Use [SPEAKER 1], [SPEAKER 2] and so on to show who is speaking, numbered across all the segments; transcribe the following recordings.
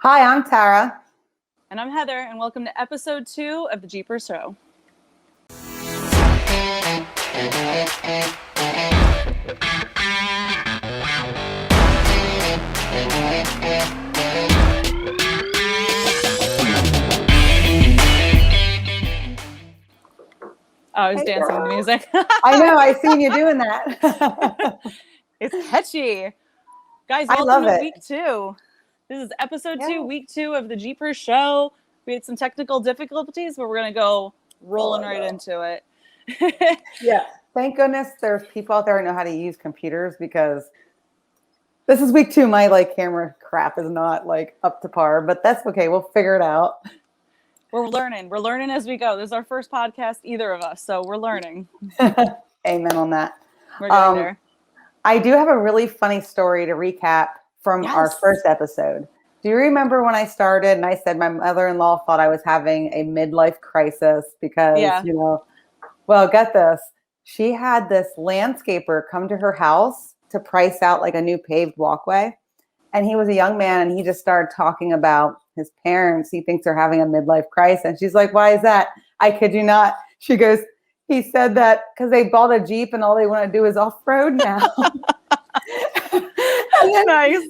[SPEAKER 1] Hi, I'm Tara.
[SPEAKER 2] And I'm Heather, and welcome to episode 2 of the JeepHer Show. Oh, I was dancing to the music.
[SPEAKER 1] I know, I seen you doing that.
[SPEAKER 2] It's catchy. Guys,
[SPEAKER 1] I love
[SPEAKER 2] welcome to
[SPEAKER 1] it.
[SPEAKER 2] week 2. This is episode 2, week 2 of the JeepHer Show. We had some technical difficulties, but we're going to go rolling right into it.
[SPEAKER 1] Yeah, thank goodness there's people out there who know how to use computers, because this is week 2. My camera crap is not up to par, but that's okay. We'll figure it out.
[SPEAKER 2] We're learning as we go. This is our first podcast, either of us, so we're learning.
[SPEAKER 1] Amen on that.
[SPEAKER 2] We're getting there.
[SPEAKER 1] I do have a really funny story to recap from our first episode. Do you remember when I started and I said my mother-in-law thought I was having a midlife crisis because, well, get this. She had this landscaper come to her house to price out a new paved walkway. And he was a young man, and he just started talking about his parents. He thinks they're having a midlife crisis. And she's like, why is that? I kid you not. She goes, he said that because they bought a Jeep and all they want to do is off-road now.
[SPEAKER 2] Nice.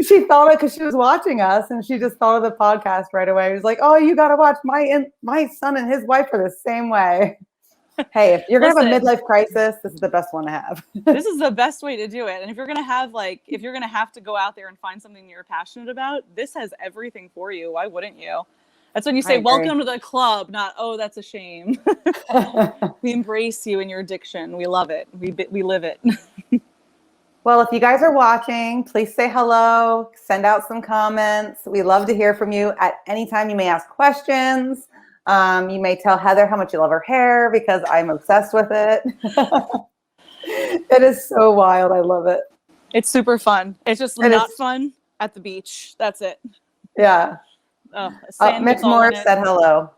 [SPEAKER 1] She thought it because she was watching us, and she just thought of the podcast right away. He was like, oh, you got to watch my son and his wife are the same way. Hey, if you're going to have a midlife crisis, this is the best one to have.
[SPEAKER 2] This is the best way to do it. And if you're going to have if you're going to have to go out there and find something you're passionate about, this has everything for you. Why wouldn't you? That's when you say, welcome to the club, not, oh, that's a shame. We embrace you in your addiction. We love it. We live it.
[SPEAKER 1] Well, if you guys are watching, please say hello, send out some comments. We love to hear from you at any time. You may ask questions. You may tell Heather how much you love her hair, because I'm obsessed with it. It is so wild. I love it.
[SPEAKER 2] It's super fun. It's just not fun at the beach. That's it.
[SPEAKER 1] Yeah. Mitch Morris said hello.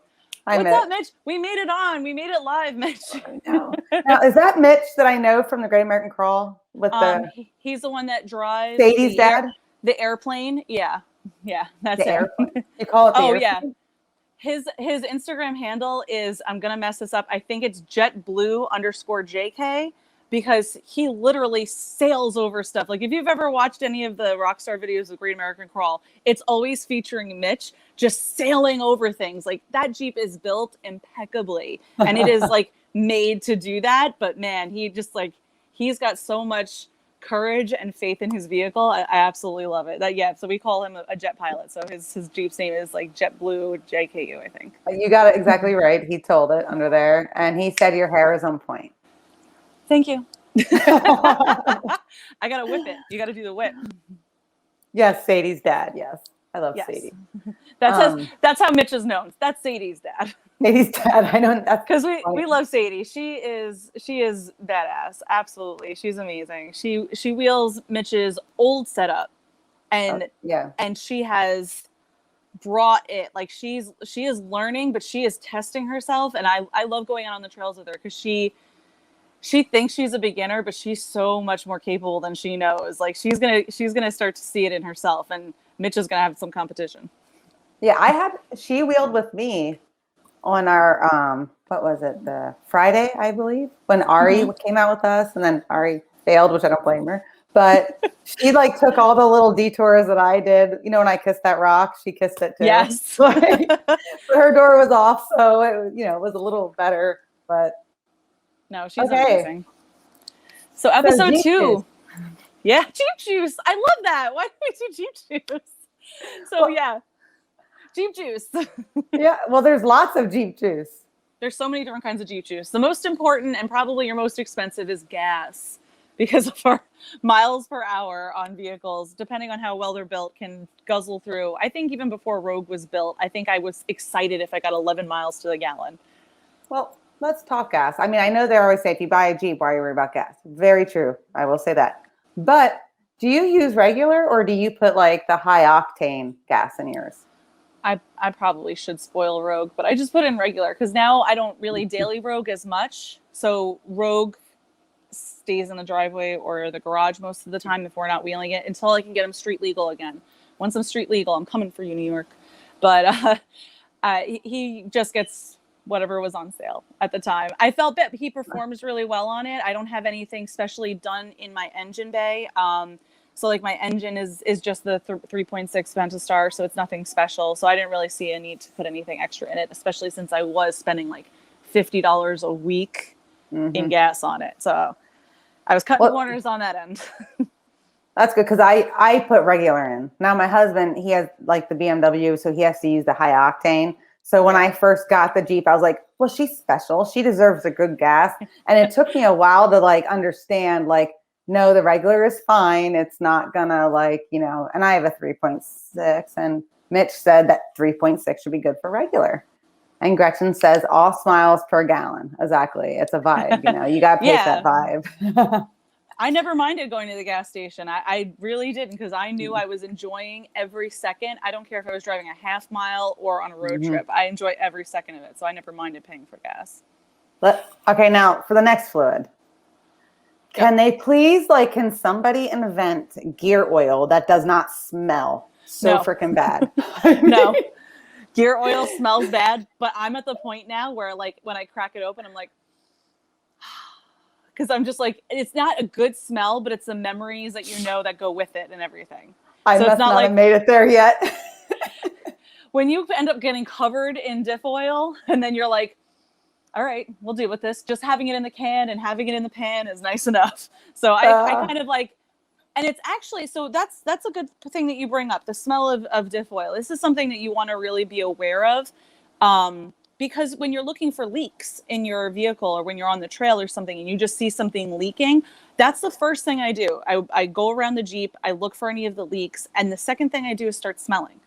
[SPEAKER 1] Hi,
[SPEAKER 2] What's up, Mitch? We made it on. We made it live, Mitch.
[SPEAKER 1] I know. Now, is that Mitch that I know from the Great American Crawl? With
[SPEAKER 2] he's the one that drives
[SPEAKER 1] Sadie's dad?
[SPEAKER 2] The airplane. Yeah, that's
[SPEAKER 1] the
[SPEAKER 2] it.
[SPEAKER 1] Airplane. You call it the airplane?
[SPEAKER 2] Yeah. His Instagram handle is, I'm gonna mess this up, I think it's JetBlue_JK, because he literally sails over stuff. If you've ever watched any of the Rockstar videos of Great American Crawl, it's always featuring Mitch just sailing over things. That Jeep is built impeccably, and it is made to do that. But man, he just he's got so much courage and faith in his vehicle. I absolutely love it. So we call him a jet pilot. So his Jeep's name is JetBlue JKU, I think.
[SPEAKER 1] You got it exactly right. He told it under there, and he said your hair is on point.
[SPEAKER 2] Thank you. I gotta whip it. You gotta do the whip.
[SPEAKER 1] Yes, Sadie's dad. Yes, I love Sadie.
[SPEAKER 2] That's how Mitch is known. That's Sadie's dad.
[SPEAKER 1] Sadie's dad. I know that's
[SPEAKER 2] because we love Sadie. She is badass. Absolutely, she's amazing. She wheels Mitch's old setup, and and she has brought it. She is learning, but she is testing herself, and I love going out on the trails with her, because she thinks she's a beginner, but she's so much more capable than she knows. She's gonna start to see it in herself, and Mitch is gonna have some competition.
[SPEAKER 1] Yeah, she wheeled with me on our what was it, the Friday, I believe, when Ari came out with us, and then Ari failed, which I don't blame her. But she took all the little detours that I did. When I kissed that rock, she kissed it too.
[SPEAKER 2] Yes.
[SPEAKER 1] But her door was off, so it was a little better, but.
[SPEAKER 2] No, she's amazing. So episode 2.
[SPEAKER 1] Juice.
[SPEAKER 2] Yeah, Jeep Juice. I love that. Why do we do Jeep Juice? So Jeep Juice.
[SPEAKER 1] Yeah, well, there's lots of Jeep Juice.
[SPEAKER 2] There's so many different kinds of Jeep Juice. The most important and probably your most expensive is gas, because of our miles per hour on vehicles, depending on how well they're built, can guzzle through. I think even before Rogue was built, I think I was excited if I got 11 miles to the gallon.
[SPEAKER 1] Well, let's talk gas. I mean, I know they always say, if you buy a Jeep, why are you worried about gas? Very true. I will say that. But do you use regular, or do you put the high octane gas in yours?
[SPEAKER 2] I probably should spoil Rogue, but I just put in regular, because now I don't really daily Rogue as much. So Rogue stays in the driveway or the garage most of the time if we're not wheeling it, until I can get them street legal again. once I'm street legal, I'm coming for you, New York. But he just gets whatever was on sale at the time. I felt that he performs really well on it. I don't have anything specially done in my engine bay. So like my engine is just the 3.6 Pentastar, so it's nothing special. So I didn't really see a need to put anything extra in it, especially since I was spending like $50 a week in gas on it. So I was cutting corners on that end.
[SPEAKER 1] That's good, because I put regular in. Now my husband, he has like the BMW, so he has to use the high octane. So when I first got the Jeep, I was like, well, she's special. She deserves a good gas. And it took me a while to like understand, like, no, the regular is fine. It's not gonna like, you know, and I have a 3.6, and Mitch said that 3.6 should be good for regular. And Gretchen says all smiles per gallon. Exactly. It's a vibe, you know, you got to pace that vibe.
[SPEAKER 2] I never minded going to the gas station. I really didn't, because I knew I was enjoying every second. I don't care if I was driving a half mile or on a road trip. I enjoy every second of it. So I never minded paying for gas.
[SPEAKER 1] Okay, now for the next fluid. Can they please, like, can somebody invent gear oil that does not smell so freaking bad?
[SPEAKER 2] No. Gear oil smells bad, but I'm at the point now where, like, when I crack it open, I'm like, because I'm just like, it's not a good smell, but it's the memories that you know that go with it and everything.
[SPEAKER 1] I must not have made it there yet.
[SPEAKER 2] When you end up getting covered in Diff oil, and then you're like, all right, we'll deal with this. Just having it in the can and having it in the pan is nice enough. So I kind of like, and it's actually, so that's a good thing that you bring up, the smell of Diff oil. This is something that you want to really be aware of. Because when you're looking for leaks in your vehicle, or when you're on the trail or something and you just see something leaking, that's the first thing I do. I go around the Jeep, I look for any of the leaks, and the second thing I do is start smelling,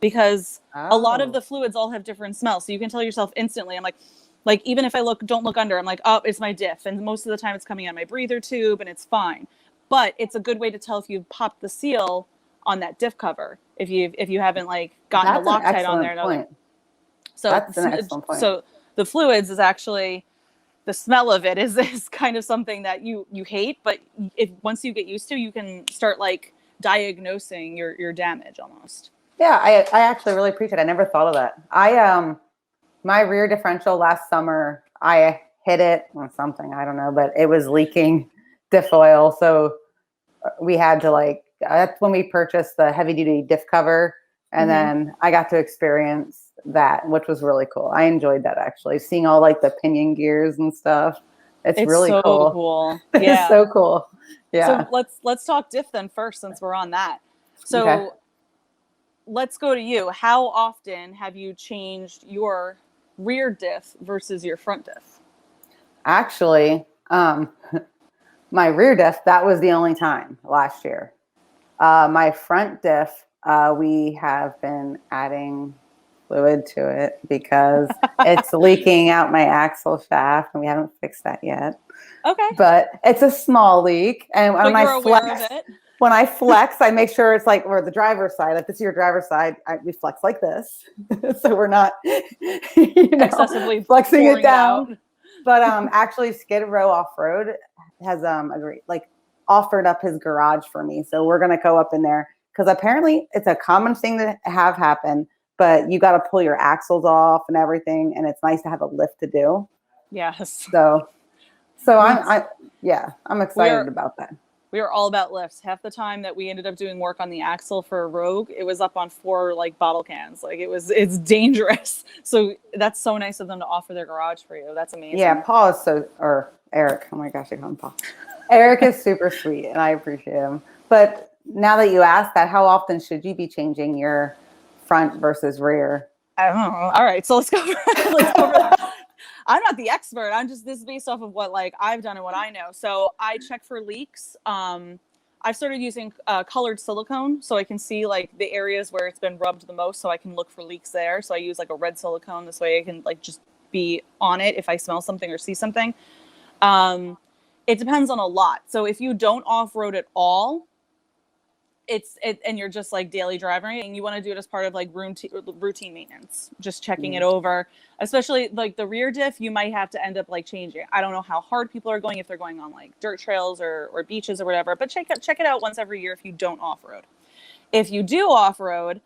[SPEAKER 2] because a lot of the fluids all have different smells. So you can tell yourself instantly. I'm like, even if I don't look under, I'm like, oh, it's my Diff. And most of the time it's coming out my breather tube and it's fine. But it's a good way to tell if you've popped the seal on that Diff cover, if you haven't like gotten the Loctite on there.
[SPEAKER 1] Point.
[SPEAKER 2] So
[SPEAKER 1] that's an excellent point.
[SPEAKER 2] So the fluids is actually, the smell of it is kind of something that you hate, but once you get used to, you can start like diagnosing your damage almost.
[SPEAKER 1] Yeah, I actually really appreciate it. I never thought of that. My rear differential last summer, I hit it on something, I don't know, but it was leaking Diff oil. So we had to that's when we purchased the heavy duty Diff cover. And then I got to experience that, which was really cool. I enjoyed that, actually, seeing all like the pinion gears and stuff. It's really
[SPEAKER 2] so
[SPEAKER 1] cool.
[SPEAKER 2] Yeah.
[SPEAKER 1] It's so cool. Yeah.
[SPEAKER 2] So let's talk Diff then first, since we're on that. So let's go to you. How often have you changed your rear Diff versus your front Diff?
[SPEAKER 1] Actually, my rear Diff, that was the only time last year. My front Diff, we have been adding fluid to it because it's leaking out my axle shaft, and we haven't fixed that yet.
[SPEAKER 2] Okay.
[SPEAKER 1] But it's a small leak, and when I flex, I make sure it's like, we're the driver's side. Like, this is your driver's side. We flex like this, so we're not
[SPEAKER 2] excessively
[SPEAKER 1] flexing it down. But actually, Skid Row Off Road has offered up his garage for me, so we're gonna go up in there, because apparently it's a common thing to have happen. But you got to pull your axles off and everything, and it's nice to have a lift to do. Yes. So I'm excited about that.
[SPEAKER 2] We are all about lifts. Half the time that we ended up doing work on the axle for a Rogue, it was up on 4 like bottle cans. Like it's dangerous. So that's so nice of them to offer their garage for you. That's amazing.
[SPEAKER 1] Yeah, Paul is or Eric. Oh my gosh, I call him Paul. Eric is super sweet, and I appreciate him. But now that you asked that, how often should you be changing your front versus rear?
[SPEAKER 2] I don't know. All right, so let's go over that. I'm not the expert. This is based off of what like I've done and what I know. So I check for leaks. I've started using colored silicone, so I can see like the areas where it's been rubbed the most, so I can look for leaks there. So I use like a red silicone. This way I can like just be on it if I smell something or see something. It depends on a lot. So if you don't off-road at all, and you're just like daily driving, and you want to do it as part of like routine maintenance, just checking it over, especially like the rear Diff, you might have to end up like changing. I don't know how hard people are going, if they're going on like dirt trails or beaches or whatever, but check it out once every year if you don't off-road. If you do off-road,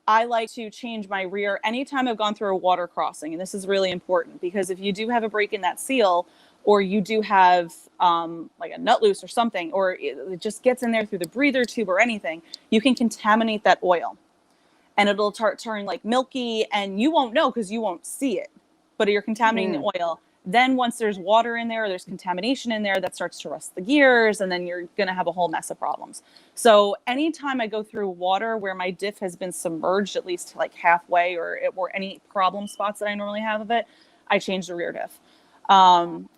[SPEAKER 2] I like to change my rear anytime I've gone through a water crossing. And this is really important because if you do have a break in that seal, or you do have like a nut loose or something, or it just gets in there through the breather tube or anything, you can contaminate that oil. And it'll start turning like milky, and you won't know because you won't see it. But you're contaminating the oil. Then once there's water in there, or there's contamination in there, that starts to rust the gears, and then you're going to have a whole mess of problems. So anytime I go through water where my diff has been submerged at least like halfway, or any problem spots that I normally have of it, I change the rear diff.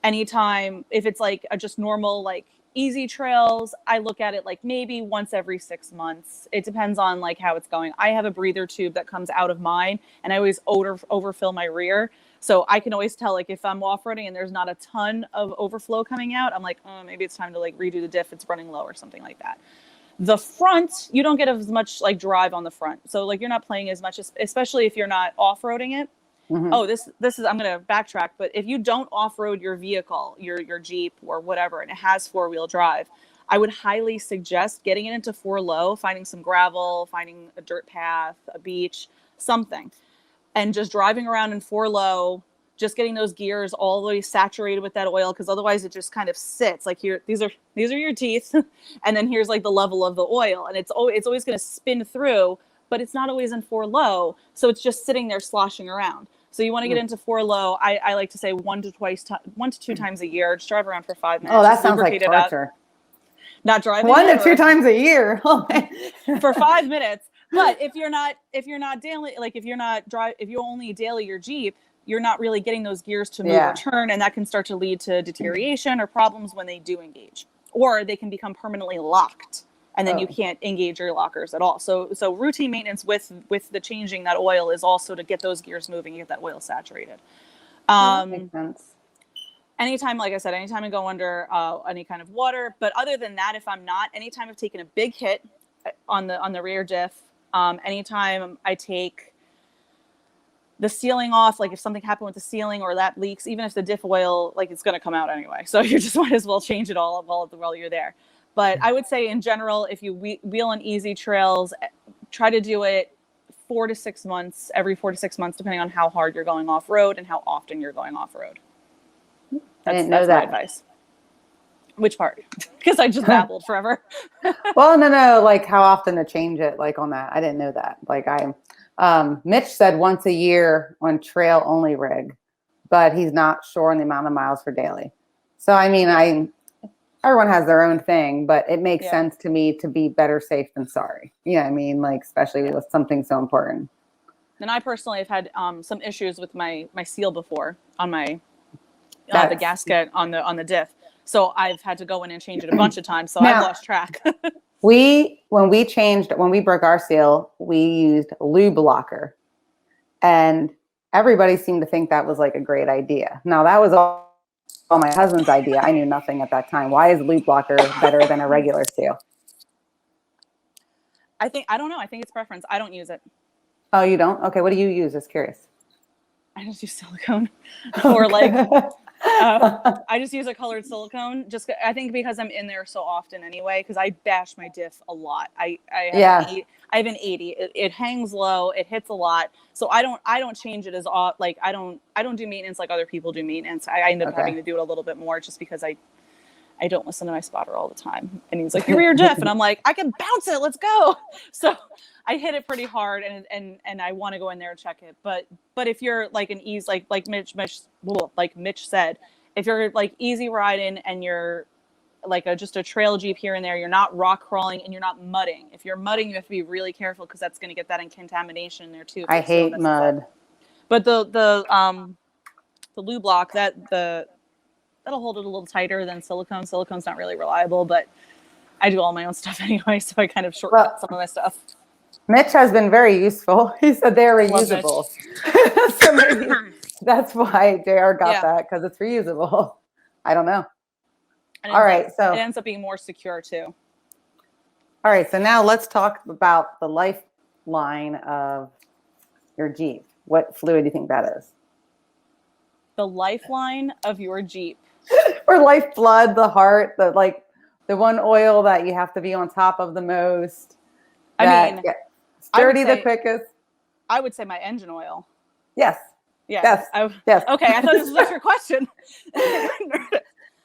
[SPEAKER 2] Anytime, if it's like just normal, like easy trails, I look at it like maybe once every 6 months. It depends on like how it's going. I have a breather tube that comes out of mine, and I always overfill my rear. So I can always tell, like, if I'm off-roading and there's not a ton of overflow coming out, I'm like, oh, maybe it's time to like redo the diff. It's running low or something like that. The front, you don't get as much like drive on the front. So like you're not playing as much, especially if you're not off-roading it. Oh, this is, I'm going to backtrack, but if you don't off-road your vehicle, your Jeep or whatever, and it has 4-wheel drive, I would highly suggest getting it into 4 low, finding some gravel, finding a dirt path, a beach, something, and just driving around in 4 low, just getting those gears all the way saturated with that oil, because otherwise it just kind of sits like here. These are your teeth, and then here's like the level of the oil, and it's always going to spin through, but it's not always in 4 low, so it's just sitting there sloshing around. So you want to get into 4 low. I like to say 1 to 2 times a year. Just drive around for 5 minutes.
[SPEAKER 1] Oh, that sounds like torture.
[SPEAKER 2] Not driving
[SPEAKER 1] 1 to 2 times a year
[SPEAKER 2] for 5 minutes. But if you're not daily, like if you only daily your Jeep, you're not really getting those gears to move or turn, and that can start to lead to deterioration or problems when they do engage, or they can become permanently locked. And then you can't engage your lockers at all. So routine maintenance with the changing that oil is also to get those gears moving and get that oil saturated.
[SPEAKER 1] That makes sense.
[SPEAKER 2] Anytime, like I said, anytime I go under any kind of water. But other than that, if I'm not, anytime I've taken a big hit on the rear diff, anytime I take the sealing off, like if something happened with the sealing or that leaks, even if the diff oil, like it's going to come out anyway. So you just might as well change it all while you're there. But I would say in general, if you wheel on easy trails, try to do it 4 to 6 months, every 4 to 6 months, depending on how hard you're going off road and how often you're going off road. That's my advice. Which part? Because I just babbled forever.
[SPEAKER 1] Well, no, like how often to change it, like on that. I didn't know that. Like Mitch said once a year on trail only rig, but he's not sure on the amount of miles for daily. So, I mean, everyone has their own thing, but it makes sense to me to be better safe than sorry. You know what I mean? Like, especially with something so important.
[SPEAKER 2] And I personally have had some issues with my seal before on my the gasket on the diff. So I've had to go in and change it a bunch of times. So I've lost track.
[SPEAKER 1] When we broke our seal, we used lube blocker, and everybody seemed to think that was like a great idea. Now that was all my husband's idea. I knew nothing at that time. Why is lube blocker better than a regular seal?
[SPEAKER 2] I don't know. I think it's preference. I don't use it.
[SPEAKER 1] Oh, you don't? Okay. What do you use? Just curious.
[SPEAKER 2] I just use silicone or like, I just use a colored silicone. Just, I think because I'm in there so often anyway, because I bash my diff a lot. I have an 80. It hangs low. It hits a lot. So I don't change it as like, I don't do maintenance like other people do maintenance. I end up having to do it a little bit more just because I don't listen to my spotter all the time. And he's like, your rear diff. And I'm like, I can bounce it. Let's go. So I hit it pretty hard and I want to go in there and check it. But if you're like an ease, like Mitch said, if you're like easy riding and you're like just a trail Jeep here and there, you're not rock crawling and you're not mudding. If you're mudding, you have to be really careful because that's going to get that in contamination in there too.
[SPEAKER 1] I hate mud.
[SPEAKER 2] But the lube block that'll hold it a little tighter than silicone. Silicone's not really reliable, but I do all my own stuff anyway, so I kind of shortcut some of my stuff.
[SPEAKER 1] Mitch has been very useful. He said they're reusable. So maybe that's why JR got that, because it's reusable. I don't know. All right, so
[SPEAKER 2] it ends up being more secure too.
[SPEAKER 1] All right, so now let's talk about the lifeline of your Jeep. What fluid do you think that is?
[SPEAKER 2] The lifeline of your Jeep.
[SPEAKER 1] Or lifeblood, the heart, the one oil that you have to be on top of the most. Dirty the quickest.
[SPEAKER 2] I would say my engine oil.
[SPEAKER 1] Yes.
[SPEAKER 2] Yeah.
[SPEAKER 1] Yes.
[SPEAKER 2] Okay, I thought this was a trick question.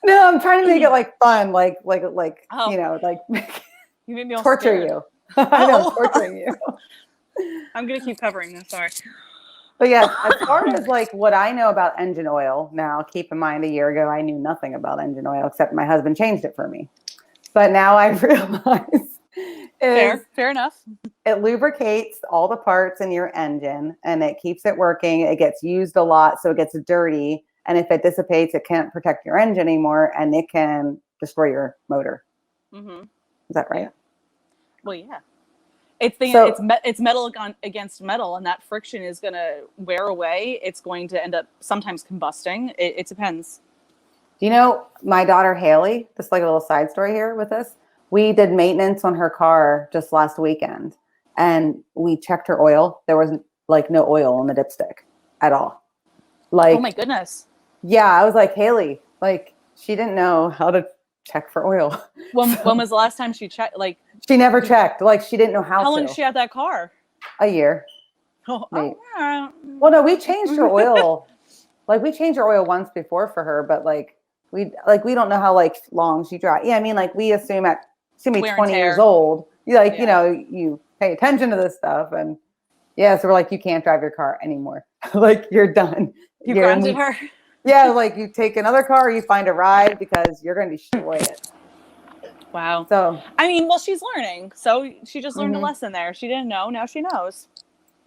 [SPEAKER 1] No, I'm trying to make it like fun, like like
[SPEAKER 2] you made me all
[SPEAKER 1] torture
[SPEAKER 2] scared.
[SPEAKER 1] You. I know, torturing you.
[SPEAKER 2] I'm gonna keep covering this. Sorry.
[SPEAKER 1] But yes, as far as like what I know about engine oil now, keep in mind a year ago I knew nothing about engine oil except my husband changed it for me. But now I realize
[SPEAKER 2] fair enough.
[SPEAKER 1] It lubricates all the parts in your engine and it keeps it working. It gets used a lot, so it gets dirty. And if it dissipates, it can't protect your engine anymore and it can destroy your motor. Mm-hmm. Is that right?
[SPEAKER 2] Yeah. Well, yeah. It's metal against metal, and that friction is going to wear away. It's going to end up sometimes combusting. It depends.
[SPEAKER 1] Do you know my daughter Haley? Just like a little side story here with this. We did maintenance on her car just last weekend, and we checked her oil. There was like no oil on the dipstick at all. Like,
[SPEAKER 2] oh my goodness.
[SPEAKER 1] Yeah, I was like, Haley, like she didn't know how to check for oil.
[SPEAKER 2] When was the last time she checked? Like
[SPEAKER 1] she never checked. Like she didn't know how to.
[SPEAKER 2] How long did she have that car?
[SPEAKER 1] A year.
[SPEAKER 2] Oh,
[SPEAKER 1] well, no, we changed her oil. Like we changed her oil once before for her, but we don't know how like long she drives. Yeah, I mean, like we assume she's gonna be 20 years old. You you pay attention to this stuff, and so we're like, you can't drive your car anymore. Like you're done.
[SPEAKER 2] You grounded her.
[SPEAKER 1] Yeah, like you take another car, you find a ride because you're going to destroy it.
[SPEAKER 2] Wow.
[SPEAKER 1] So,
[SPEAKER 2] I mean, well, she's learning. So she just learned a lesson there. She didn't know. Now she knows.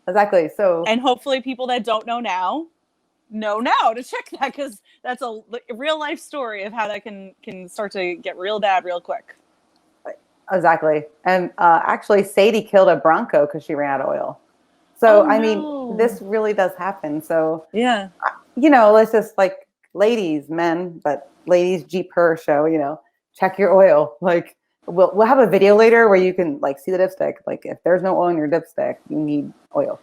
[SPEAKER 1] Exactly. So,
[SPEAKER 2] and hopefully people that don't know now to check that, because that's a real life story of how that can start to get real bad real quick.
[SPEAKER 1] Exactly. And actually, Sadie killed a Bronco because she ran out of oil. So, I mean, this really does happen. So,
[SPEAKER 2] yeah.
[SPEAKER 1] Let's just like ladies, men, but ladies, JeepHer Show, check your oil. Like we'll have a video later where you can like see the dipstick. Like if there's no oil in your dipstick, you need oil.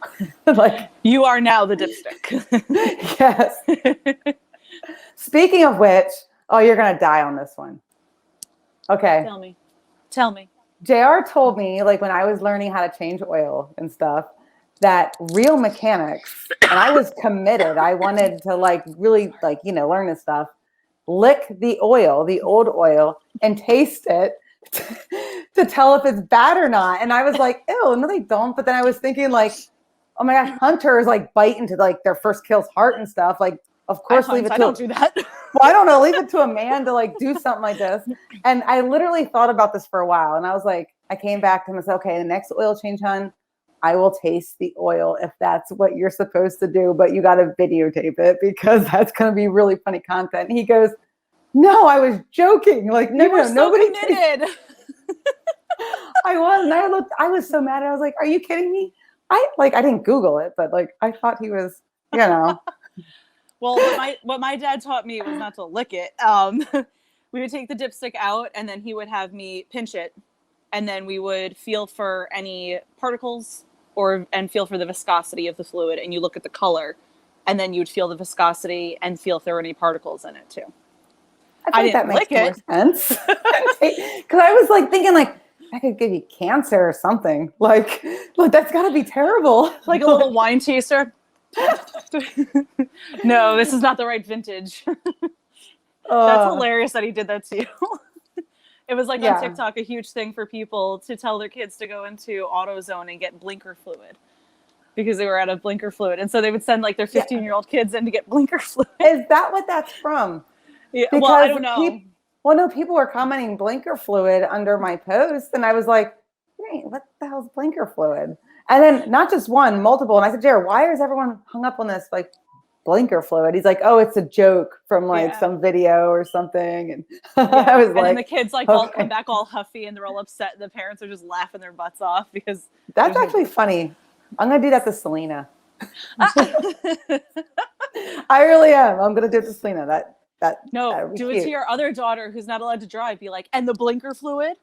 [SPEAKER 1] Like
[SPEAKER 2] you are now the dipstick.
[SPEAKER 1] Yes. Speaking of which, you're going to die on this one. Okay.
[SPEAKER 2] Tell me.
[SPEAKER 1] JR told me like when I was learning how to change oil and stuff, that real mechanics, and I was committed. I wanted to like really like, learn this stuff, lick the oil, the old oil, and taste it to tell if it's bad or not. And I was like, ew, no, they don't. But then I was thinking like, oh my gosh, hunters like bite into like their first kill's heart and stuff. Like, of course, leave it to.
[SPEAKER 2] I don't do that.
[SPEAKER 1] Well, I don't know. Leave it to a man to like do something like this. And I literally thought about this for a while. And I was like, I came back to him and said, okay, the next oil change, hon, I will taste the oil if that's what you're supposed to do, but you got to videotape it because that's going to be really funny content. And he goes, no, I was joking. Like, nobody
[SPEAKER 2] committed.
[SPEAKER 1] I was, and I was so mad. I was like, are you kidding me? I didn't Google it, but like, I thought he was,
[SPEAKER 2] Well, what my dad taught me was not to lick it. We would take the dipstick out and then he would have me pinch it. And then we would feel for any particles and feel for the viscosity of the fluid. And you look at the color and then you'd feel the viscosity and feel if there were any particles in it too.
[SPEAKER 1] I didn't lick it. Sense. Because I was like thinking like, that could give you cancer or something. Like that's got to be terrible.
[SPEAKER 2] Like a little wine taster. No, this is not the right vintage. That's hilarious that he did that to you. It was like on TikTok, a huge thing for people to tell their kids to go into AutoZone and get blinker fluid because they were out of blinker fluid. And so they would send like their 15-year-old kids in to get blinker fluid.
[SPEAKER 1] Is that what that's from?
[SPEAKER 2] Yeah, well, I don't know.
[SPEAKER 1] People were commenting blinker fluid under my post. And I was like, wait, what the hell is blinker fluid? And then not just one, multiple. And I said, Jared, why is everyone hung up on this like blinker fluid? He's like, oh, it's a joke from like some video or something. And I was like,
[SPEAKER 2] and the kids like all come back all huffy and they're all upset. And the parents are just laughing their butts off because
[SPEAKER 1] that's actually funny. I'm going to do that to Selena. I really am. I'm going to do it to Selena.
[SPEAKER 2] Do it to your other daughter who's not allowed to drive. Be like, and the blinker fluid?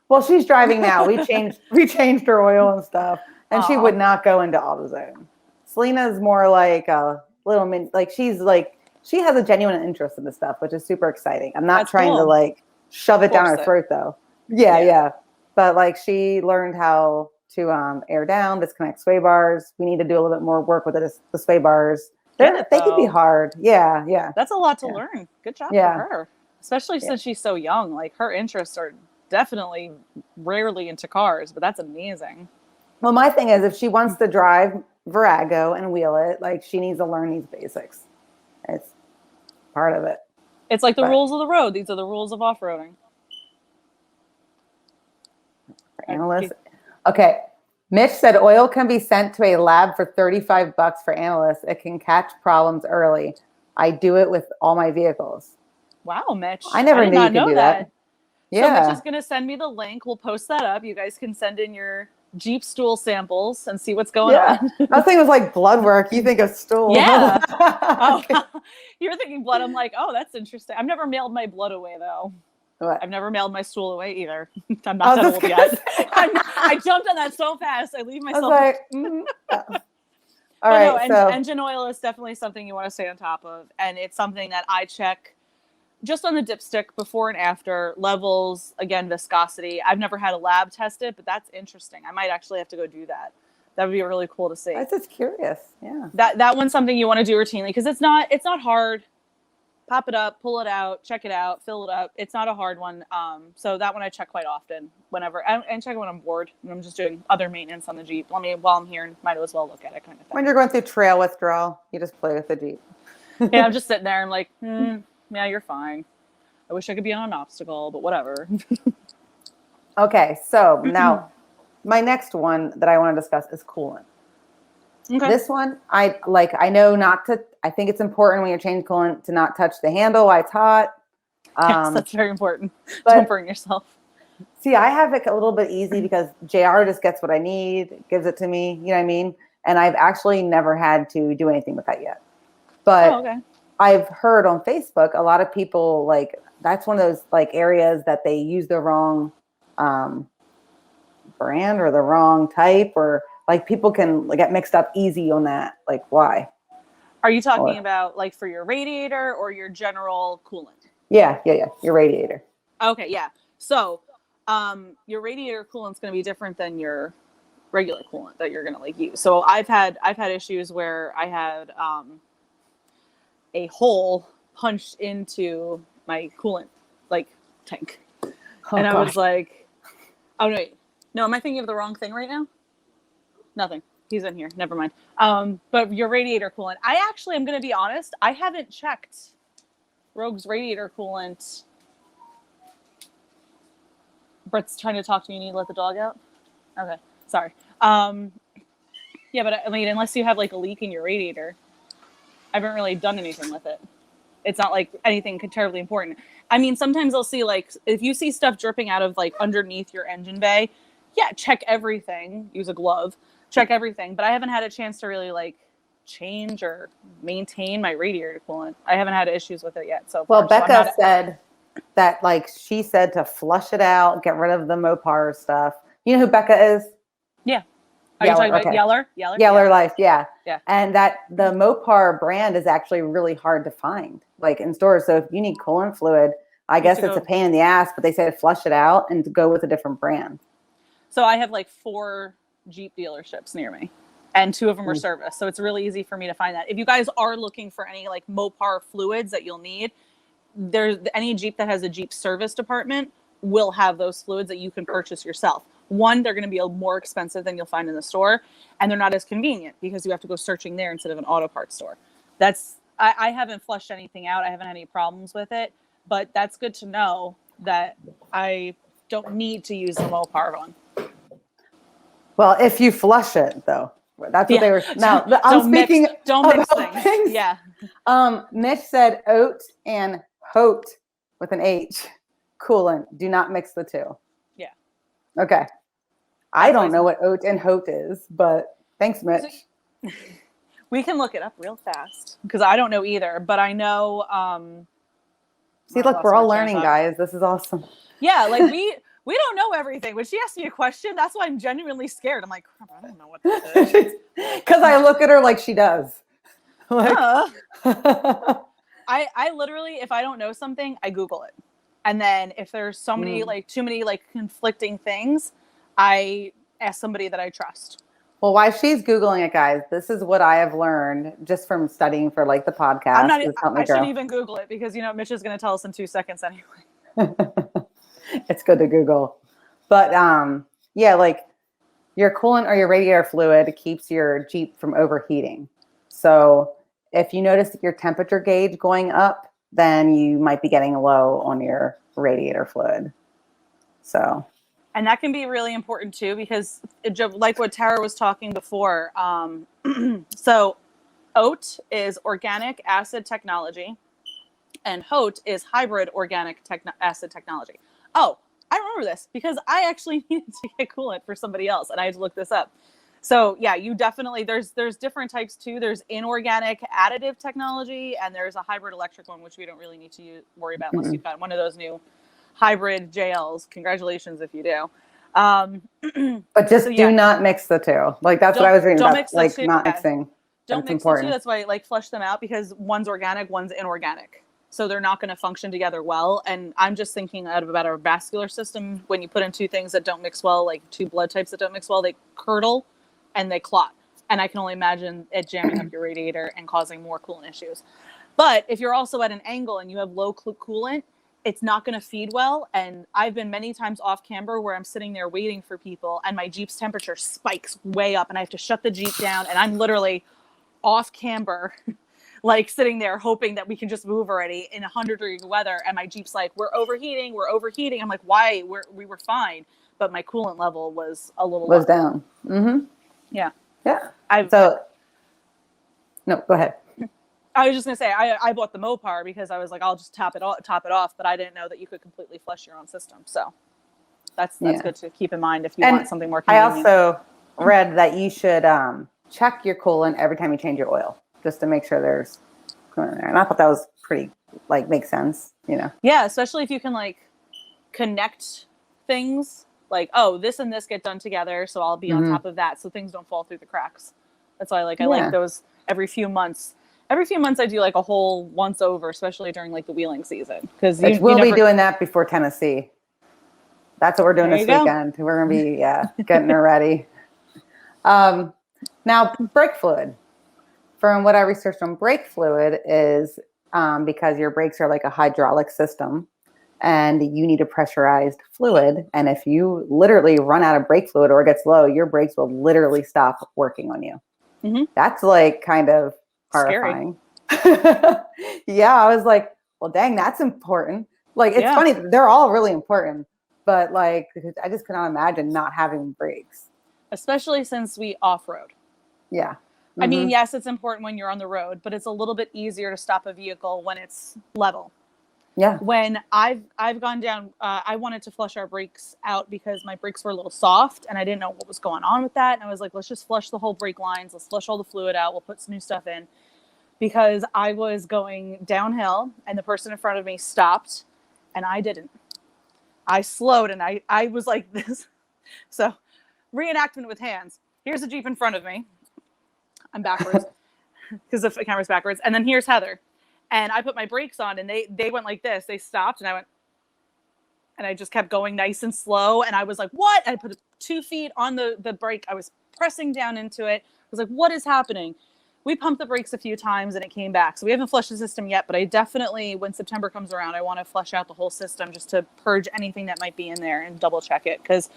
[SPEAKER 1] Well, she's driving now. We changed her oil and stuff. And she would not go into AutoZone. Selena's more like a little she has a genuine interest in this stuff, which is super exciting. I'm not trying to like shove it down her throat though. Yeah. But like she learned how to air down, disconnect sway bars. We need to do a little bit more work with the sway bars. They can be hard. Yeah.
[SPEAKER 2] That's a lot to learn. Good job for her. Especially since she's so young. Like, her interests are definitely rarely into cars, but that's amazing.
[SPEAKER 1] Well, my thing is, if she wants to drive Virago and wheel it, like, she needs to learn these basics. It's part of it.
[SPEAKER 2] It's like the rules of the road. These are the rules of off-roading.
[SPEAKER 1] For analysts. Okay. Mitch said oil can be sent to a lab for $35 for analysts. It can catch problems early. I do it with all my vehicles.
[SPEAKER 2] Wow, Mitch.
[SPEAKER 1] I never knew you could do that.
[SPEAKER 2] Yeah. So Mitch is going to send me the link. We'll post that up. You guys can send in your Jeep stool samples and see what's going on.
[SPEAKER 1] That thing was like blood work. You think of stool.
[SPEAKER 2] Yeah. You were thinking blood. I'm like, oh, that's interesting. I've never mailed my blood away, though.
[SPEAKER 1] What?
[SPEAKER 2] I've never mailed my stool away either. I'm not that old yet. I jumped on that so fast. I leave myself.
[SPEAKER 1] I was like, All right.
[SPEAKER 2] No, engine oil is definitely something you want to stay on top of. And it's something that I check just on the dipstick before and after. Levels, again, viscosity. I've never had a lab test it, but that's interesting. I might actually have to go do that. That would be really cool to see.
[SPEAKER 1] I was just curious. Yeah.
[SPEAKER 2] That one's something you want to do routinely because it's not hard. Pop it up, pull it out, check it out, fill it up. It's not a hard one. So that one I check quite often whenever, and check it when I'm bored and I'm just doing other maintenance on the Jeep. While I'm here, might as well look at it kind of thing.
[SPEAKER 1] When you're going through trail withdrawal, you just play with the Jeep.
[SPEAKER 2] Yeah, I'm just sitting there. I'm like, yeah, you're fine. I wish I could be on an obstacle, but whatever.
[SPEAKER 1] Okay, so now my next one that I want to discuss is coolant. Okay. This one, I know not to, I think it's important when you're changing coolant to not touch the handle while it's hot.
[SPEAKER 2] Yes, that's very important. Don't burn yourself.
[SPEAKER 1] See, I have it a little bit easy because JR just gets what I need, gives it to me, you know what I mean? And I've actually never had to do anything with that yet. But I've heard on Facebook, a lot of people, like, that's one of those, like, areas that they use the wrong brand or the wrong type, or like people can get mixed up easy on that. Like, why?
[SPEAKER 2] Are you talking about like for your radiator or your general coolant?
[SPEAKER 1] Yeah. Your radiator.
[SPEAKER 2] Okay, yeah. So your radiator coolant's going to be different than your regular coolant that you're going to like use. So I've had issues where I had a hole punched into my coolant like tank. And I was like, oh, wait. No, am I thinking of the wrong thing right now? Nothing. He's in here. Never mind. But your radiator coolant. I actually am going to be honest. I haven't checked Rogue's radiator coolant. Brett's trying to talk to me. You need to let the dog out? Okay. Sorry. Yeah, but I mean, unless you have like a leak in your radiator, I haven't really done anything with it. It's not like anything terribly important. I mean, sometimes I'll see like, if you see stuff dripping out of like underneath your engine bay, yeah, check everything. Use a glove. Check everything. But I haven't had a chance to really like change or maintain my radiator coolant. I haven't had issues with it yet. So
[SPEAKER 1] well, Becca said that like she said to flush it out, get rid of the Mopar stuff. You know who Becca is?
[SPEAKER 2] Yeah. Are you talking about Yeller?
[SPEAKER 1] Yeller Life, yeah. And that the Mopar brand is actually really hard to find, like in stores. So if you need coolant fluid, I guess it's a pain in the ass, but they say to flush it out and to go with a different brand.
[SPEAKER 2] So I have like 4 Jeep dealerships near me, and 2 of them are service. So it's really easy for me to find that. If you guys are looking for any like Mopar fluids that you'll need, there's any Jeep that has a Jeep service department will have those fluids that you can purchase yourself. One, they're going to be more expensive than you'll find in the store, and they're not as convenient because you have to go searching there instead of an auto parts store. I haven't flushed anything out. I haven't had any problems with it, but that's good to know that I don't need to use the Mopar one.
[SPEAKER 1] Well, if you flush it, though, that's what they were. Now,
[SPEAKER 2] I'm speaking. Don't mix things. Yeah.
[SPEAKER 1] Mitch said oat and hote with an H. Coolant. Do not mix the two.
[SPEAKER 2] Yeah.
[SPEAKER 1] Okay. I don't know what oat and hote is, but thanks, Mitch.
[SPEAKER 2] We can look it up real fast because I don't know either, but I know.
[SPEAKER 1] See, look, we're all learning, guys. This is awesome.
[SPEAKER 2] Yeah, like we don't know everything. When she asked me a question, that's why I'm genuinely scared. I'm like, crap, I don't know what this is.
[SPEAKER 1] Because I look at her like she does. Like,
[SPEAKER 2] I literally, if I don't know something, I Google it. And then if there's so many, like too many like conflicting things, I ask somebody that I trust.
[SPEAKER 1] Well, while she's Googling it, guys, this is what I have learned just from studying for like the podcast.
[SPEAKER 2] I shouldn't even Google it because, you know, Mitch is going to tell us in 2 seconds anyway.
[SPEAKER 1] It's good to Google. But yeah, like your coolant or your radiator fluid keeps your Jeep from overheating. So if you notice your temperature gauge going up, then you might be getting low on your radiator fluid. So.
[SPEAKER 2] And that can be really important too, because like what Tara was talking before. So OAT is organic acid technology and HOT is hybrid organic acid technology. Oh, I remember this because I actually needed to get coolant for somebody else and I had to look this up. So yeah, you definitely, there's different types too. There's inorganic additive technology and there's a hybrid electric one, which we don't really need to worry about unless you've got one of those new hybrid JLs. Congratulations if you do.
[SPEAKER 1] But just do not mix the two. Like that's what I was reading about, like not mixing.
[SPEAKER 2] Don't mix the two. That's why like flush them out because one's organic, one's inorganic. So they're not going to function together well. And I'm just thinking about our vascular system. When you put in two things that don't mix well, like two blood types that don't mix well, they curdle and they clot. And I can only imagine it jamming up your radiator and causing more coolant issues. But if you're also at an angle and you have low coolant, it's not going to feed well. And I've been many times off camber where I'm sitting there waiting for people and my Jeep's temperature spikes way up and I have to shut the Jeep down. And I'm literally off camber, like sitting there hoping that we can just move already in 100-degree weather. And my Jeep's like, we're overheating. I'm like, why? We were fine. But my coolant level was a little low.
[SPEAKER 1] Down. Mm-hmm.
[SPEAKER 2] Yeah.
[SPEAKER 1] Yeah. No, go ahead.
[SPEAKER 2] I was just gonna say I bought the Mopar because I was like, I'll just top it off, but I didn't know that you could completely flush your own system. So that's good to keep in mind if you want something more convenient.
[SPEAKER 1] I also read that you should check your coolant every time you change your oil, just to make sure there's coolant in there. And I thought that was pretty makes sense, you know.
[SPEAKER 2] Yeah, especially if you can like connect things like, oh, this and this get done together, so I'll be on top of that so things don't fall through the cracks. That's why I like those every few months. Every few months I do like a whole once over, especially during like the wheeling season. Because
[SPEAKER 1] we'll be doing that before Tennessee. That's what we're doing this weekend. We're gonna be getting her ready. Now brake fluid. From what I researched on brake fluid is because your brakes are like a hydraulic system and you need a pressurized fluid. And if you literally run out of brake fluid or it gets low, your brakes will literally stop working on you. Mm-hmm. That's like kind of horrifying. Yeah, I was like, well, dang, that's important. Like, it's funny. They're all really important. But like, I just cannot imagine not having brakes.
[SPEAKER 2] Especially since we off-road.
[SPEAKER 1] Yeah. Mm-hmm.
[SPEAKER 2] I mean, yes, it's important when you're on the road, but it's a little bit easier to stop a vehicle when it's level.
[SPEAKER 1] Yeah.
[SPEAKER 2] When I've gone down, I wanted to flush our brakes out because my brakes were a little soft and I didn't know what was going on with that. And I was like, let's just flush the whole brake lines. Let's flush all the fluid out. We'll put some new stuff in. Because I was going downhill and the person in front of me stopped and I didn't. I slowed and I was like this. So reenactment with hands. Here's the Jeep in front of me. I'm backwards because the camera's backwards. And then here's Heather. And I put my brakes on and they went like this. They stopped and I went, and I just kept going nice and slow. And I was like, what? I put 2 feet on the brake. I was pressing down into it. I was like, what is happening? We pumped the brakes a few times and it came back. So we haven't flushed the system yet, but I definitely, when September comes around, I want to flush out the whole system just to purge anything that might be in there and double check it. Because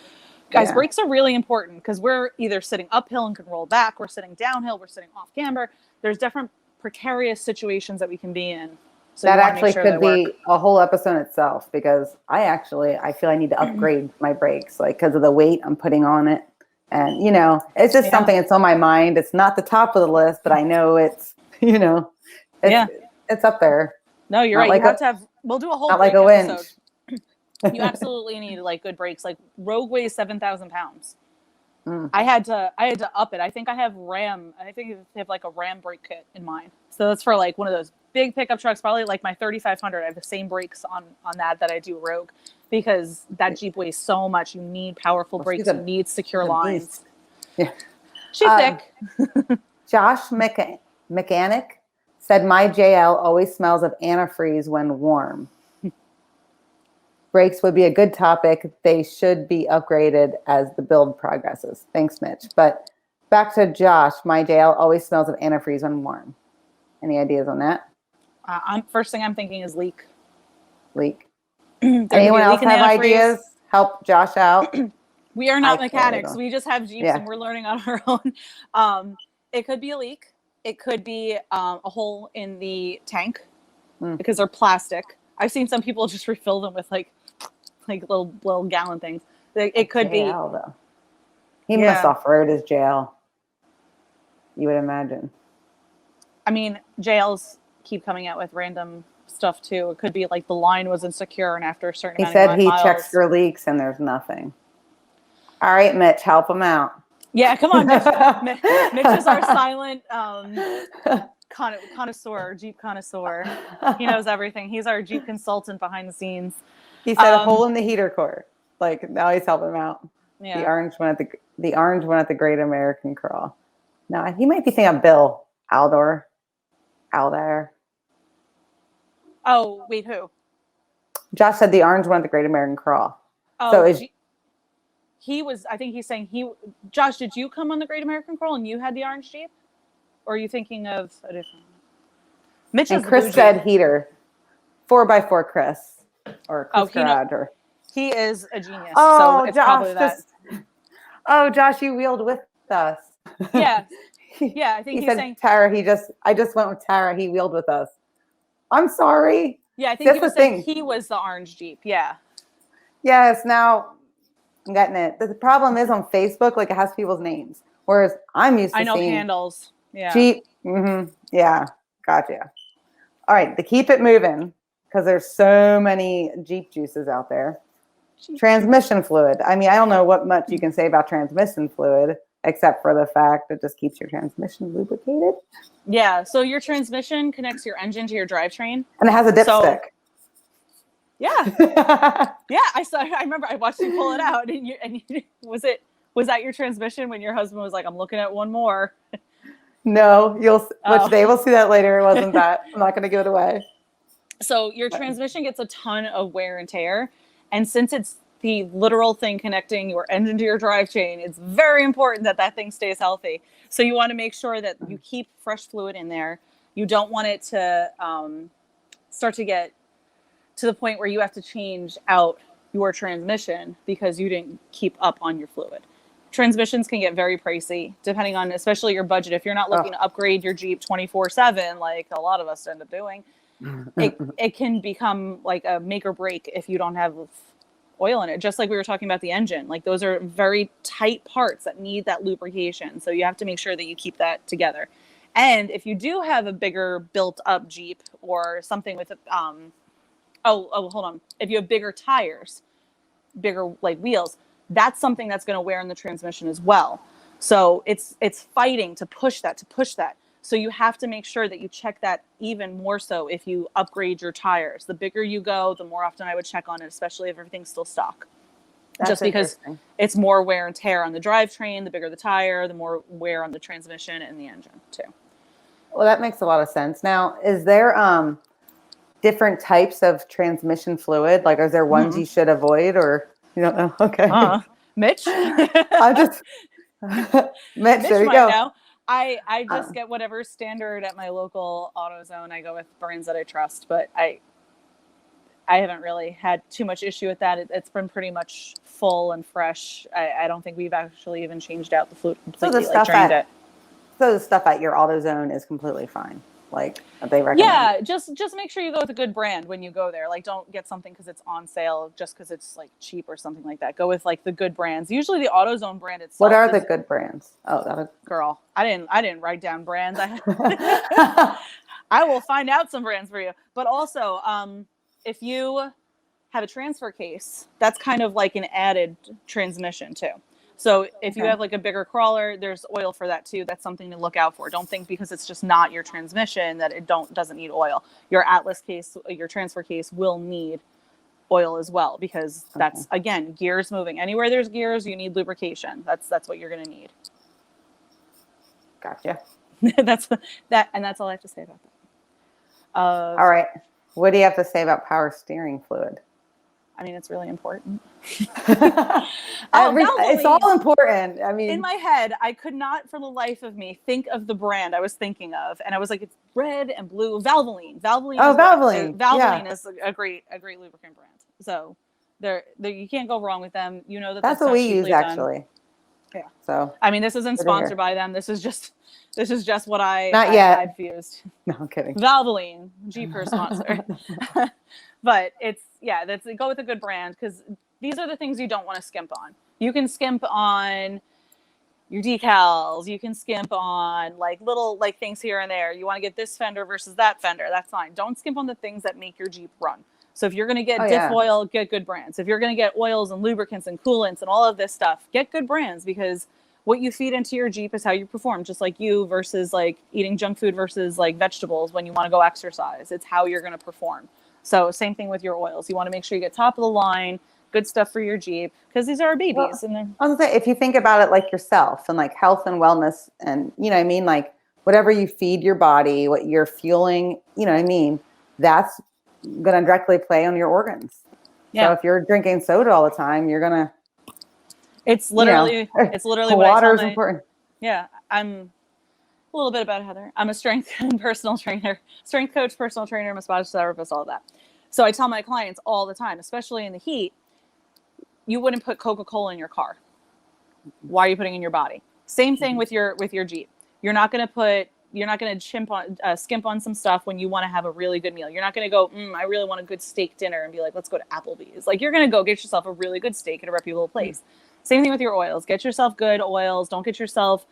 [SPEAKER 2] guys, brakes are really important because we're either sitting uphill and can roll back. We're sitting downhill. We're sitting off camber. There's different precarious situations that we can be in. So that actually could be
[SPEAKER 1] a whole episode itself because I feel I need to upgrade my brakes, like because of the weight I'm putting on it. And, you know, it's just something that's on my mind. It's not the top of the list, but I know it's, you know, it's up there.
[SPEAKER 2] No, you're right. You have to have, we'll do a whole brake episode. You absolutely need like good brakes. Like Rogue weighs 7,000 pounds. I had to up it. I think I have like a Ram brake kit in mine. So that's for like one of those big pickup trucks, probably like my 3500. I have the same brakes on that I do Rogue because that Jeep weighs so much. You need powerful brakes. You need secure lines.
[SPEAKER 1] Yeah.
[SPEAKER 2] She's thick.
[SPEAKER 1] Josh Mechanic said my JL always smells of antifreeze when warm. Brakes would be a good topic. They should be upgraded as the build progresses. Thanks, Mitch. But back to Josh. My JL always smells of antifreeze when warm. Any ideas on that?
[SPEAKER 2] First thing I'm thinking is leak.
[SPEAKER 1] Leak. Anyone else have ideas? Help Josh out.
[SPEAKER 2] We are not mechanics. We just have Jeeps and we're learning on our own. It could be a leak. It could be a hole in the tank because they're plastic. I've seen some people just refill them with like little gallon things. It could be.
[SPEAKER 1] Though. He must off-road his JL. You would imagine.
[SPEAKER 2] I mean, JLs keep coming out with random stuff too. It could be like the line was insecure, and after a certain amount of miles.
[SPEAKER 1] He said he checks for leaks, and there's nothing. All right, Mitch, help him out.
[SPEAKER 2] Yeah, come on, Mitch. Mitch is our silent connoisseur, Jeep connoisseur. He knows everything. He's our Jeep consultant behind the scenes.
[SPEAKER 1] He said a hole in the heater core. Like now he's helping him out. Yeah. The orange one at the Great American Crawl. No, he might be thinking of Bill Aldor.
[SPEAKER 2] Oh, wait, who?
[SPEAKER 1] Josh said the orange one at the Great American Crawl.
[SPEAKER 2] Oh, so I think he's saying Josh, did you come on the Great American Crawl and you had the orange Jeep? Or are you thinking of a different one? Mitch and
[SPEAKER 1] Chris said heater. 4x4 Chris. Or Chris Garage.
[SPEAKER 2] He is a genius. So it's probably that.
[SPEAKER 1] Josh, you wheeled with us.
[SPEAKER 2] Yeah. Yeah, I think he's saying
[SPEAKER 1] Tara, I just went with Tara, he wheeled with us. I'm sorry.
[SPEAKER 2] Yeah, I think he was saying he was the orange Jeep. Yeah. Yes,
[SPEAKER 1] now I'm getting it. The problem is on Facebook, like it has people's names. Whereas I'm used to seeing
[SPEAKER 2] handles. Yeah.
[SPEAKER 1] Jeep. Mm-hmm. Yeah. Gotcha. All right. To keep it moving, because there's so many Jeep juices out there. Transmission fluid. I mean, I don't know what much you can say about transmission fluid, except for the fact it just keeps your transmission lubricated.
[SPEAKER 2] Yeah. So your transmission connects your engine to your drivetrain.
[SPEAKER 1] And it has a dipstick.
[SPEAKER 2] Yeah. Yeah. I remember I watched you pull it out was that your transmission when your husband was like, I'm looking at one more?
[SPEAKER 1] No, which they will see that later. It wasn't that. I'm not going to give it away.
[SPEAKER 2] So your transmission gets a ton of wear and tear. And since it's the literal thing connecting your engine to your drivetrain, it's very important that thing stays healthy. So you want to make sure that you keep fresh fluid in there. You don't want it to start to get to the point where you have to change out your transmission because you didn't keep up on your fluid. Transmissions can get very pricey depending on especially your budget. If you're not looking to upgrade your Jeep 24/7, like a lot of us end up doing, it can become like a make or break if you don't have oil in it. Just like we were talking about the engine, like those are very tight parts that need that lubrication. So you have to make sure that you keep that together. And if you do have a bigger built up Jeep or something with hold on. If you have bigger tires, bigger like wheels, that's something that's going to wear in the transmission as well. So it's fighting to push that. So you have to make sure that you check that even more so if you upgrade your tires. The bigger you go, the more often I would check on it, especially if everything's still stock. That's just because it's more wear and tear on the drivetrain. The bigger the tire, the more wear on the transmission and the engine too.
[SPEAKER 1] Well, that makes a lot of sense. Now, is there different types of transmission fluid? Like, is there ones you should avoid or you don't know? Okay.
[SPEAKER 2] Mitch?
[SPEAKER 1] I just Mitch, there you go.
[SPEAKER 2] Know. I just get whatever standard at my local AutoZone. I go with brands that I trust, but I haven't really had too much issue with that. It's been pretty much full and fresh. I don't think we've actually even changed out the fluid completely.
[SPEAKER 1] So the stuff at your AutoZone is completely fine. Like they recommend.
[SPEAKER 2] Yeah, just make sure you go with a good brand when you go there. Like don't get something because it's on sale just because it's like cheap or something like that. Go with like the good brands. Usually the AutoZone brand itself.
[SPEAKER 1] What are the good brands? Oh, that was
[SPEAKER 2] girl. I didn't write down brands. I will find out some brands for you. But also, if you have a transfer case, that's kind of like an added transmission too. So if you have like a bigger crawler, there's oil for that too. That's something to look out for. Don't think because it's just not your transmission that it doesn't need oil. Your Atlas case, your transfer case will need oil as well because that's again gears moving. Anywhere there's gears, you need lubrication. That's what you're gonna need.
[SPEAKER 1] Gotcha.
[SPEAKER 2] That's all I have to say about that.
[SPEAKER 1] All right. What do you have to say about power steering fluid?
[SPEAKER 2] I mean, it's really important.
[SPEAKER 1] It's all important. It's all important. I mean,
[SPEAKER 2] in my head, I could not for the life of me think of the brand I was thinking of. And I was like, it's red and blue. Valvoline. Valvoline is a great lubricant brand. So they're you can't go wrong with them. You know that's
[SPEAKER 1] what we use actually.
[SPEAKER 2] Yeah.
[SPEAKER 1] So
[SPEAKER 2] I mean, this isn't sponsored by them. This is just what
[SPEAKER 1] I've
[SPEAKER 2] used.
[SPEAKER 1] No, I'm kidding.
[SPEAKER 2] Valvoline, JeepHer sponsor. But go with a good brand, because these are the things you don't want to skimp on. You can skimp on your decals. You can skimp on little things here and there. You want to get this fender versus that fender. That's fine. Don't skimp on the things that make your Jeep run. So if you're going to get Diff oil, get good brands. If you're going to get oils and lubricants and coolants and all of this stuff, get good brands, because what you feed into your Jeep is how you perform, just like you versus eating junk food versus vegetables when you want to go exercise. It's how you're going to perform. So same thing with your oils. You want to make sure you get top of the line, good stuff for your Jeep, because these are our babies.
[SPEAKER 1] Well,
[SPEAKER 2] and
[SPEAKER 1] I was gonna say, if you think about it like yourself and health and wellness, and whatever you feed your body, what you're fueling, that's going to directly play on your organs. Yeah. So if you're drinking soda all the time, you're going to.
[SPEAKER 2] It's literally
[SPEAKER 1] water is important.
[SPEAKER 2] Yeah. I'm a little bit about Heather. I'm a strength coach, personal trainer, massage therapist, all of that. So I tell my clients all the time, especially in the heat, you wouldn't put Coca-Cola in your car. Why are you putting it in your body? Same thing with your Jeep. You're not going to skimp on some stuff when you want to have a really good meal. You're not going to go, I really want a good steak dinner and be like, let's go to Applebee's. You're going to go get yourself a really good steak at a reputable place. Same thing with your oils. Get yourself good oils. Don't get yourself,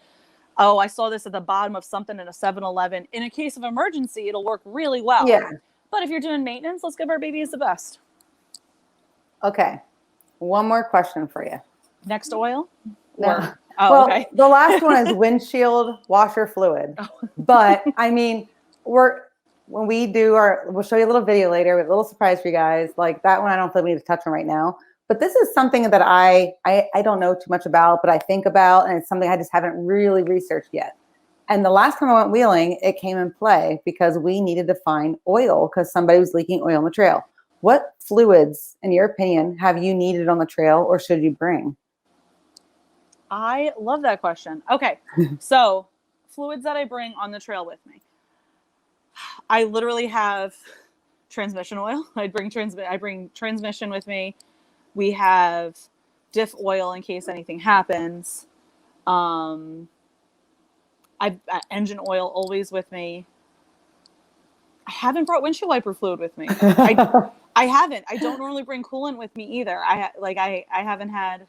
[SPEAKER 2] I saw this at the bottom of something in a 7-Eleven. In a case of emergency, it'll work really well.
[SPEAKER 1] Yeah.
[SPEAKER 2] But if you're doing maintenance, let's give our babies the best.
[SPEAKER 1] Okay. One more question for you.
[SPEAKER 2] Next oil?
[SPEAKER 1] No. Okay. The last one is windshield washer fluid. But I mean, we'll show you a little video later with a little surprise for you guys. That one, I don't think we need to touch on right now. But this is something that I don't know too much about, but I think about, and it's something I just haven't really researched yet. And the last time I went wheeling, it came in play because we needed to find oil because somebody was leaking oil on the trail. What fluids, in your opinion, have you needed on the trail or should you bring?
[SPEAKER 2] I love that question. Okay. So fluids that I bring on the trail with me. I literally have transmission oil. I bring transmission with me. We have Diff oil in case anything happens. Engine oil always with me. I haven't brought windshield wiper fluid with me. I haven't. I don't normally bring coolant with me either. I haven't had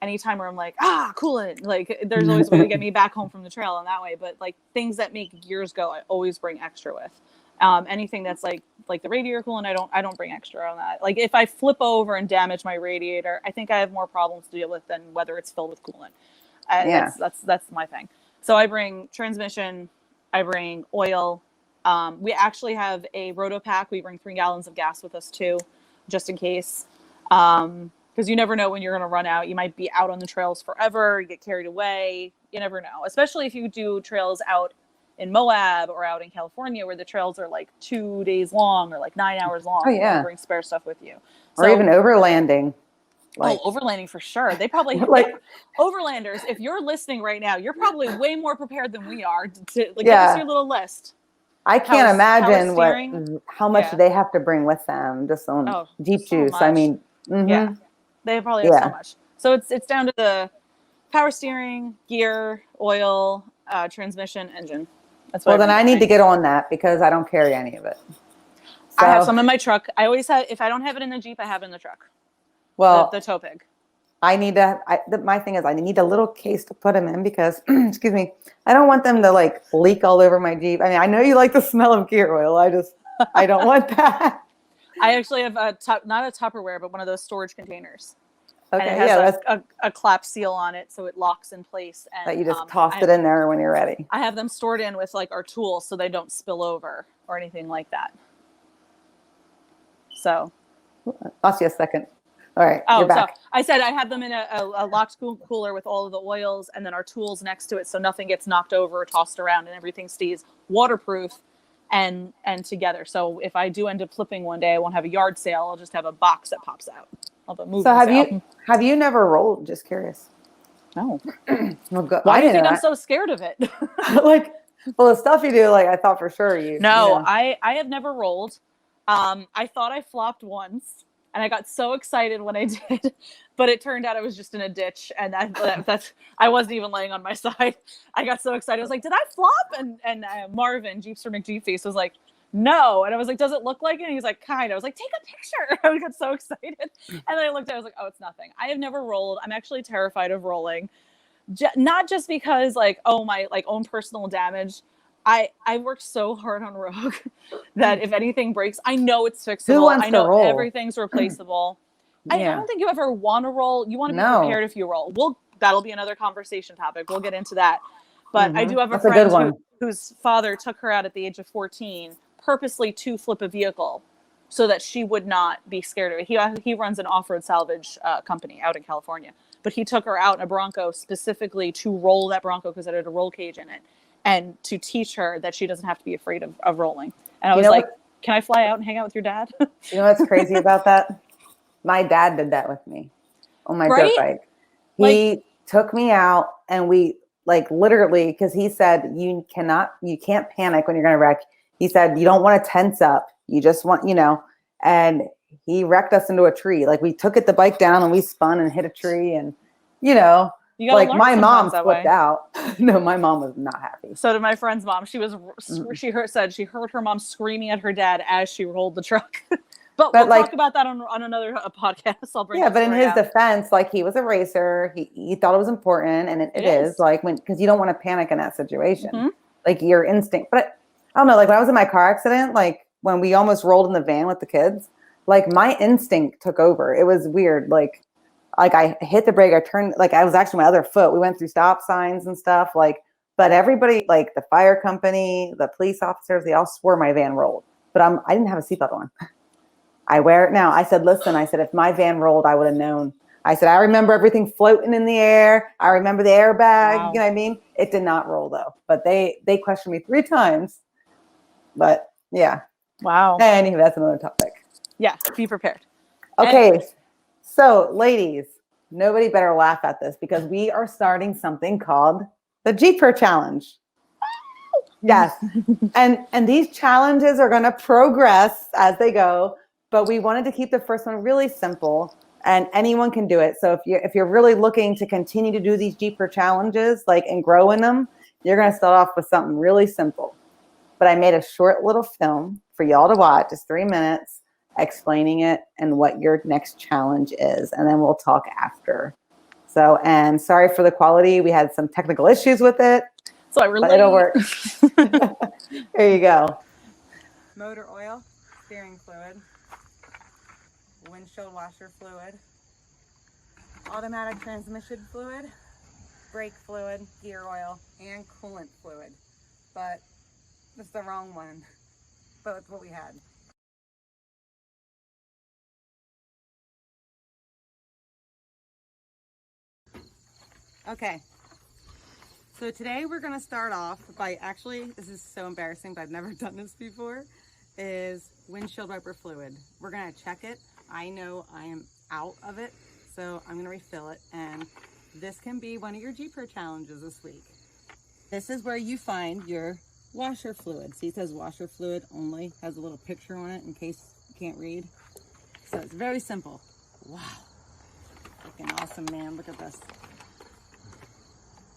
[SPEAKER 2] any time where I'm like, coolant. There's always a way to get me back home from the trail in that way. But things that make gears go, I always bring extra with. Anything that's like the radiator coolant, I don't bring extra on that. If I flip over and damage my radiator, I think I have more problems to deal with than whether it's filled with coolant. That's my thing. So I bring transmission, I bring oil. We actually have a roto pack. We bring 3 gallons of gas with us too, just in case. Because you never know when you're going to run out. You might be out on the trails forever, you get carried away. You never know, especially if you do trails out in Moab or out in California where the trails are 2 days long or 9 hours long.
[SPEAKER 1] Oh, yeah.
[SPEAKER 2] You bring spare stuff with you.
[SPEAKER 1] Or even overlanding.
[SPEAKER 2] Overlanding for sure. They probably overlanders. If you're listening right now, you're probably way more prepared than we are to give us your little list.
[SPEAKER 1] I can't imagine how much they have to bring with them just on Jeep juice.
[SPEAKER 2] Much.
[SPEAKER 1] I mean,
[SPEAKER 2] yeah, they probably have so much. So it's down to the power steering, gear, oil, transmission, engine. That's what
[SPEAKER 1] then I need to get on that because I don't carry any of it.
[SPEAKER 2] So. I have some in my truck. I always have. If I don't have it in the Jeep, I have it in the truck.
[SPEAKER 1] Well,
[SPEAKER 2] the tow pig.
[SPEAKER 1] I need to. My thing is, I need a little case to put them in because, excuse me, I don't want them to leak all over my Jeep. I mean, I know you like the smell of gear oil. I don't want that.
[SPEAKER 2] I actually have not a Tupperware, but one of those storage containers.
[SPEAKER 1] Okay,
[SPEAKER 2] and it has a clap seal on it, so it locks in place. And
[SPEAKER 1] that you just toss it in there when you're ready.
[SPEAKER 2] I have them stored in with our tools so they don't spill over or anything like that. So,
[SPEAKER 1] lost you a second. All right,
[SPEAKER 2] you're
[SPEAKER 1] back.
[SPEAKER 2] So I said I have them in a locked cooler with all of the oils and then our tools next to it so nothing gets knocked over or tossed around and everything stays waterproof and together. So if I do end up flipping one day, I won't have a yard sale. I'll just have a box that pops out.
[SPEAKER 1] So have you never rolled? Just curious.
[SPEAKER 2] No.
[SPEAKER 1] Well, good.
[SPEAKER 2] Why do you think I'm so scared of it?
[SPEAKER 1] Like, well, the stuff you do, like I thought for sure you.
[SPEAKER 2] No,
[SPEAKER 1] you know.
[SPEAKER 2] I have never rolled. I thought I flopped once, and I got so excited when I did, but it turned out I was just in a ditch, and that's I wasn't even laying on my side. I got so excited. I was like, "Did I flop?" And Marvin, JeepHer McJeepface, was like, "No," and I was like, "Does it look like it?" And he's like, "Kind." I was like, "Take a picture." I got so excited, and then I looked at it, I was like, "Oh, it's nothing." I have never rolled. I'm actually terrified of rolling, not just because like, oh, my like own personal damage. I worked so hard on Rogue that if anything breaks, I know it's fixable. I know everything's replaceable. I don't think you ever want to roll. You want to be prepared if you roll. That'll be another conversation topic. We'll get into that. But I do have a friend whose father took her out at the age of 14 purposely to flip a vehicle so that she would not be scared of it. He runs an off-road salvage company out in California. But he took her out in a Bronco specifically to roll that Bronco because it had a roll cage in it. And to teach her that she doesn't have to be afraid of rolling. And I was like, can I fly out and hang out with your dad?
[SPEAKER 1] You know what's crazy about that? My dad did that with me on my dirt bike. He took me out and we like literally, because he said, you can't panic when you're going to wreck. He said, you don't want to tense up. You just want, and he wrecked us into a tree. Like we took the bike down and we spun and hit a tree and, like my mom flipped out. No, my mom was not happy.
[SPEAKER 2] So did my friend's mom. She heard her mom screaming at her dad as she rolled the truck. but we'll talk about that on another podcast. I'll bring.
[SPEAKER 1] Yeah, but in his defense, like he was a racer, he thought it was important, and it is like because you don't want to panic in that situation, like your instinct. But I don't know, like when I was in my car accident, like when we almost rolled in the van with the kids, like my instinct took over. It was weird, like I hit the brake, I turned, like I was actually my other foot. We went through stop signs and stuff, like, but everybody, like the fire company, the police officers, they all swore my van rolled, but I didn't have a seatbelt on. I wear it now. I said, listen, if my van rolled, I would have known. I said, I remember everything floating in the air. I remember the airbag. Wow. You know what I mean? It did not roll though, but they questioned me 3 times, but yeah.
[SPEAKER 2] Wow.
[SPEAKER 1] Anyway, that's another topic.
[SPEAKER 2] Yeah. Be prepared.
[SPEAKER 1] Okay. Anyway. So ladies, nobody better laugh at this because we are starting something called the JeepHer Challenge. Yes. and these challenges are going to progress as they go, but we wanted to keep the first one really simple and anyone can do it. So if you're really looking to continue to do these JeepHer challenges, like and grow in them, you're going to start off with something really simple. But I made a short little film for y'all to watch, just 3 minutes, explaining it and what your next challenge is. And then we'll talk after. So, and sorry for the quality. We had some technical issues with it.
[SPEAKER 2] So but
[SPEAKER 1] it'll work. There you go. Motor oil, steering fluid, windshield washer fluid, automatic transmission fluid, brake fluid, gear oil, and coolant fluid. But it's the wrong one. But it's what we had. Okay, so today we're going to start off by this is so embarrassing, but I've never done this before, is windshield wiper fluid. We're going to check it. I know I am out of it, so I'm going to refill it, and this can be one of your JeepHer challenges this week. This is where you find your washer fluid. See, it says washer fluid only, has a little picture on it in case you can't read. So it's very simple. Wow, looking awesome, man. Look at this.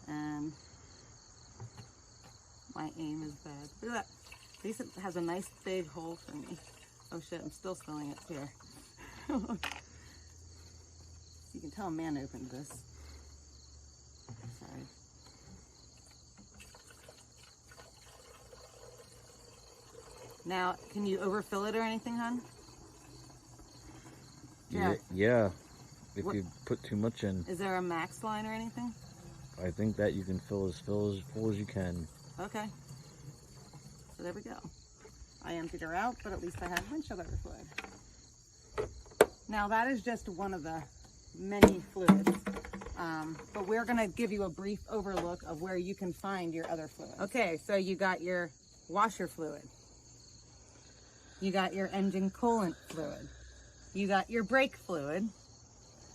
[SPEAKER 1] And my aim is bad. Look at that. At least it has a nice big hole for me. Oh shit, I'm still spilling it here. You can tell a man opened this. Sorry. Now, can you overfill it or anything, hon?
[SPEAKER 3] Yeah. If you put too much in.
[SPEAKER 1] Is there a max line or anything?
[SPEAKER 3] I think that you can fill as full as you can.
[SPEAKER 1] Okay. So there we go. I emptied her out, but at least I had windshield wiper fluid. Now that is just one of the many fluids. But we're going to give you a brief overlook of where you can find your other fluids. Okay, so you got your washer fluid. You got your engine coolant fluid. You got your brake fluid.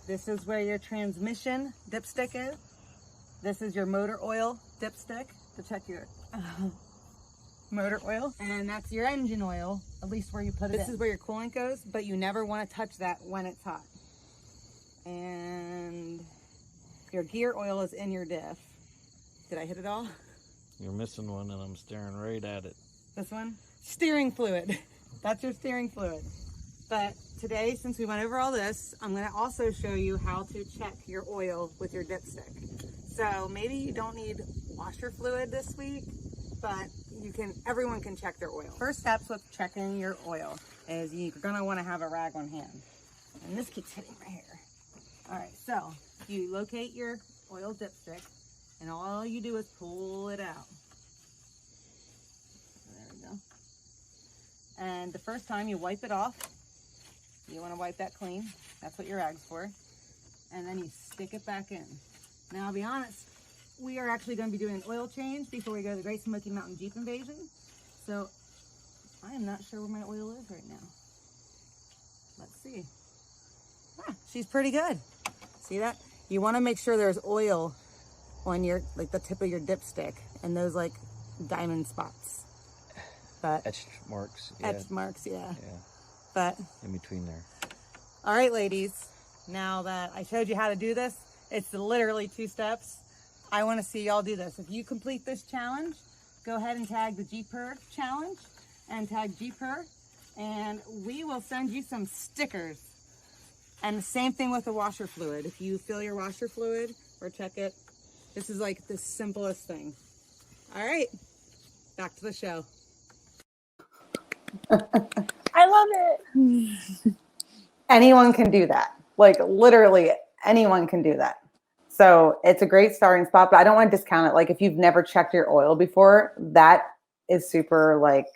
[SPEAKER 1] This is where your transmission dipstick is. This is your motor oil dipstick to check your motor oil. And that's your engine oil, at least where you put it. This is where your coolant goes, but you never want to touch that when it's hot. And your gear oil is in your diff. Did I hit it all?
[SPEAKER 3] You're missing one and I'm staring right at it.
[SPEAKER 1] This one? Steering fluid. That's your steering fluid. But today, since we went over all this, I'm going to also show you how to check your oil with your dipstick. So maybe you don't need washer fluid this week, but everyone can check their oil. First steps with checking your oil is you're going to want to have a rag on hand. And this keeps hitting my hair. All right, so you locate your oil dipstick and all you do is pull it out. There we go. And the first time you wipe it off, you want to wipe that clean. That's what your rag's for. And then you stick it back in. Now, I'll be honest, we are actually going to be doing an oil change before we go to the Great Smoky Mountain Jeep Invasion. So I am not sure where my oil is right now. Let's see. Ah, she's pretty good. See that? You want to make sure there's oil on your, like the tip of your dipstick and those like diamond spots. But
[SPEAKER 3] Etched marks. Yeah.
[SPEAKER 1] Etched marks, yeah.
[SPEAKER 3] Yeah.
[SPEAKER 1] But
[SPEAKER 3] in between there.
[SPEAKER 1] All right, ladies. Now that I showed you how to do this, it's literally 2 steps. I want to see y'all do this. If you complete this challenge, go ahead and tag the JeepHer challenge and tag JeepHer, and we will send you some stickers. And the same thing with the washer fluid. If you fill your washer fluid or check it, this is like the simplest thing. All right, back to the show.
[SPEAKER 2] I love it.
[SPEAKER 1] Anyone can do that. Like literally anyone can do that. So it's a great starting spot, but I don't want to discount it. Like if you've never checked your oil before, that is super like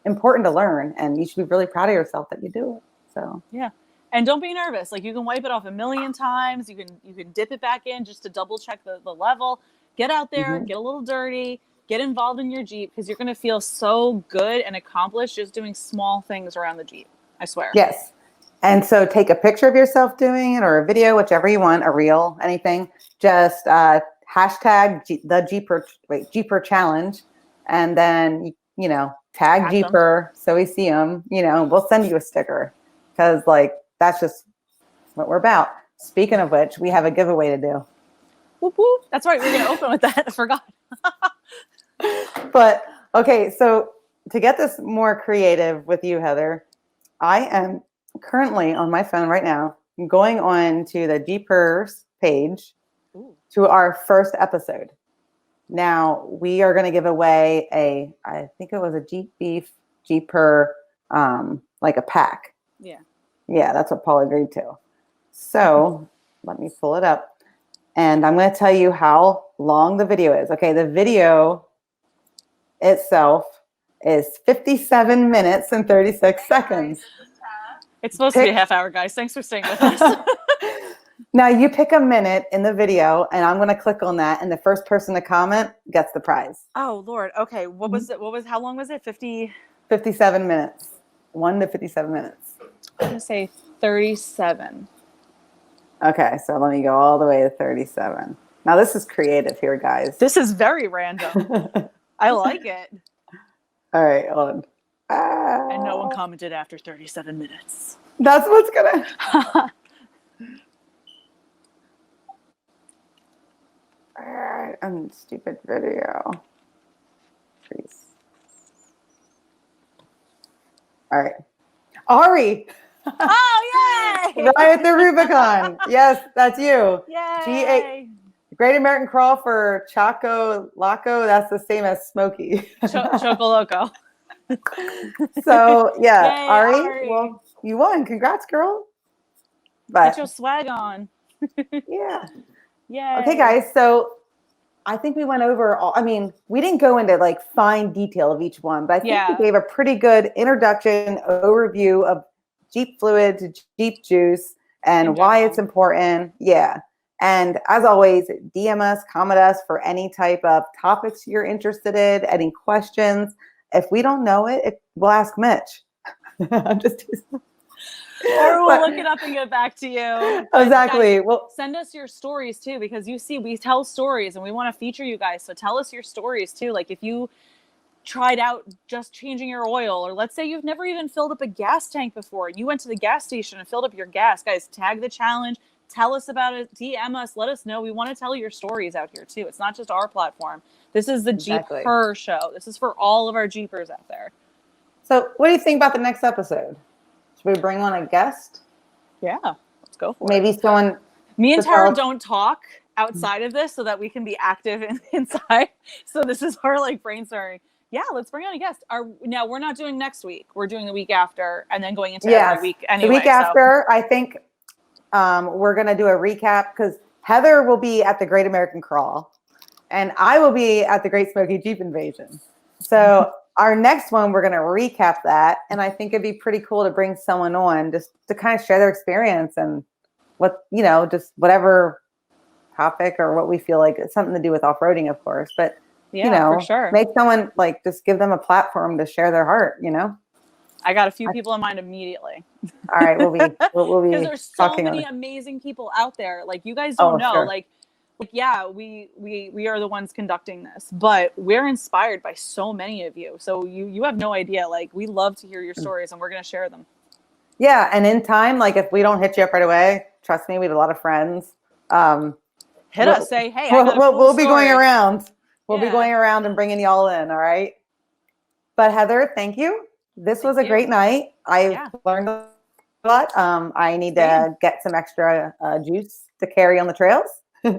[SPEAKER 1] important to learn, and you should be really proud of yourself that you do it. So
[SPEAKER 2] yeah. And don't be nervous. Like you can wipe it off a million times. You can dip it back in just to double check the level. Get out there, get a little dirty, get involved in your Jeep, because you're going to feel so good and accomplished just doing small things around the Jeep. I swear.
[SPEAKER 1] Yes. And so take a picture of yourself doing it or a video, whichever you want, a reel, anything. Just hashtag JeepHer challenge, and then, you know, tag JeepHer so we see them. You know, we'll send you a sticker because like that's just what we're about. Speaking of which, we have a giveaway to do.
[SPEAKER 2] Whoop, whoop. That's right. We're going to open with that. I forgot.
[SPEAKER 1] But okay, so to get this more creative with you, Heather, I am currently on my phone right now going on to the JeepHer's page to our first episode. Now we are going to give away I think it was a Jeep Beef JeepHer like a pack. Yeah, that's what Paul agreed to. So let me pull it up and I'm going to tell you how long the video is. Okay, the video itself is 57 minutes and 36 seconds.
[SPEAKER 2] It's supposed to be a half hour, guys. Thanks for staying with us.
[SPEAKER 1] Now you pick a minute in the video and I'm going to click on that, and the first person to comment gets the prize.
[SPEAKER 2] Oh Lord. Okay. What was it? How long was it?
[SPEAKER 1] 57 minutes. 1 to 57 minutes.
[SPEAKER 2] I'm going to say 37.
[SPEAKER 1] Okay. So let me go all the way to 37. Now this is creative here, guys.
[SPEAKER 2] This is very random. I like it.
[SPEAKER 1] All right. Hold on.
[SPEAKER 2] And no one commented after 37 minutes.
[SPEAKER 1] That's what's gonna. Alright, stupid video. Please. Alright. Ari!
[SPEAKER 2] Oh, yay!
[SPEAKER 1] Right at the Rubicon. Yes, that's you.
[SPEAKER 2] Yay!
[SPEAKER 1] Great American Crawl for Choco Loco. That's the same as Smoky.
[SPEAKER 2] Choco Loco.
[SPEAKER 1] So yeah,
[SPEAKER 2] Yay,
[SPEAKER 1] Ari, well, you won. Congrats, girl. But
[SPEAKER 2] get your swag on.
[SPEAKER 1] Yeah.
[SPEAKER 2] Yay.
[SPEAKER 1] Okay, guys. So I think we went over all, I mean, we didn't go into like fine detail of each one, but I think we gave a pretty good introduction overview of Jeep fluid to Jeep juice and why it's important. Yeah. And as always, DM us, comment us for any type of topics you're interested in, any questions. If we don't know it, we'll ask Mitch. I'm just
[SPEAKER 2] or we'll look it up and get back to you.
[SPEAKER 1] Exactly.
[SPEAKER 2] Guys, well, send us your stories too, because you see, we tell stories and we want to feature you guys. So tell us your stories too. Like if you tried out just changing your oil, or let's say you've never even filled up a gas tank before and you went to the gas station and filled up your gas, guys, tag the challenge, tell us about it, DM us, let us know. We want to tell your stories out here too. It's not just our platform. This is the JeepHer Show. This is for all of our Jeepers out there.
[SPEAKER 1] So what do you think about the next episode? Should we bring on a guest?
[SPEAKER 2] Yeah, let's go for
[SPEAKER 1] it. Maybe someone.
[SPEAKER 2] Me and Tara don't talk outside of this so that we can be active inside. So this is our like brainstorming. Yeah, let's bring on a guest. Now we're not doing next week. We're doing the week after, and then going into every week anyway.
[SPEAKER 1] The week after, I think we're gonna do a recap because Heather will be at the Great American Crawl, and I will be at the Great Smoky Jeep Invasion. So our next one, we're gonna recap that, and I think it'd be pretty cool to bring someone on just to kind of share their experience and just whatever topic or what we feel like it's something to do with off-roading, of course, but.
[SPEAKER 2] For sure.
[SPEAKER 1] Make someone just give them a platform to share their heart,
[SPEAKER 2] I got a few people in mind immediately.
[SPEAKER 1] All right. We'll be
[SPEAKER 2] because there's so many amazing people out there. Like you guys don't know,
[SPEAKER 1] sure.
[SPEAKER 2] like, yeah, we are the ones conducting this, but we're inspired by so many of you. So you have no idea. Like we love to hear your stories and we're going to share them.
[SPEAKER 1] Yeah. And in time, like if we don't hit you up right away, trust me, we have a lot of friends.
[SPEAKER 2] Hit us, say, hey,
[SPEAKER 1] we'll be going around. We'll be going around and bringing y'all in. All right. But Heather, thank you. This was a great night. I learned a lot. I need to get some extra juice to carry on the trails.
[SPEAKER 2] I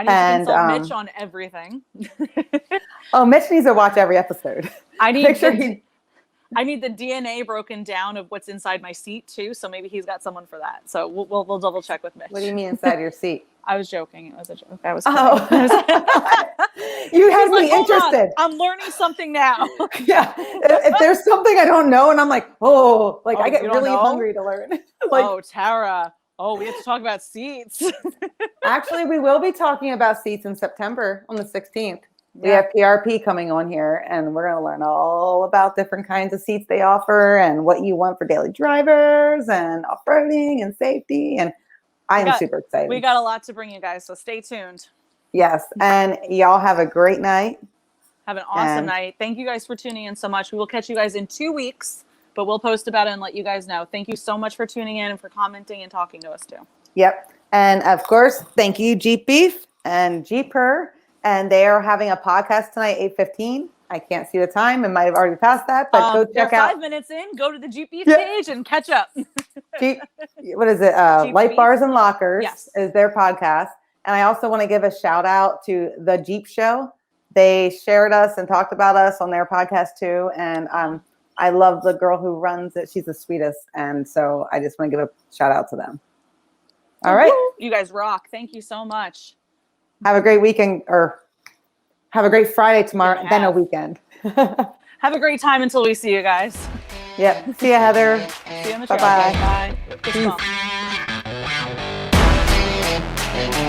[SPEAKER 2] need to consult Mitch on everything.
[SPEAKER 1] Mitch needs to watch every episode.
[SPEAKER 2] I need I need the DNA broken down of what's inside my seat too. So maybe he's got someone for that. So we'll double check with Mitch.
[SPEAKER 1] What do you mean inside your seat?
[SPEAKER 2] I was joking. It was a joke. I was.
[SPEAKER 1] You had me interested.
[SPEAKER 2] I'm learning something now.
[SPEAKER 1] Yeah. If there's something I don't know, and I'm like, I get really hungry to learn.
[SPEAKER 2] Tara. We have to talk about seats.
[SPEAKER 1] Actually, we will be talking about seats in September on the 16th. We have PRP coming on here, and we're going to learn all about different kinds of seats they offer and what you want for daily drivers and off-roading and safety. And I'm super excited.
[SPEAKER 2] We got a lot to bring you guys, so stay tuned.
[SPEAKER 1] Yes, and y'all have a great night.
[SPEAKER 2] Have an awesome night. Thank you guys for tuning in so much. We will catch you guys in 2 weeks, but we'll post about it and let you guys know. Thank you so much for tuning in and for commenting and talking to us too.
[SPEAKER 1] Yep. And of course, thank you, Jeep Beef and JeepHer. And they are having a podcast tonight, 8:15. I can't see the time. It might have already passed that, but go check out.
[SPEAKER 2] 5 minutes in, go to the Jeep Beef page and catch up.
[SPEAKER 1] What is it? Light Bars and Lockers is their podcast. And I also want to give a shout out to the JeepHer Show. They shared us and talked about us on their podcast too. And I love the girl who runs it. She's the sweetest. And so I just want to give a shout out to them. All right.
[SPEAKER 2] You guys rock. Thank you so much.
[SPEAKER 1] Have a great weekend, or have a great Friday tomorrow, then a weekend.
[SPEAKER 2] Have a great time until we see you guys.
[SPEAKER 1] Yep. See you, Heather.
[SPEAKER 2] See you on the show.
[SPEAKER 1] Bye-bye.
[SPEAKER 2] Bye.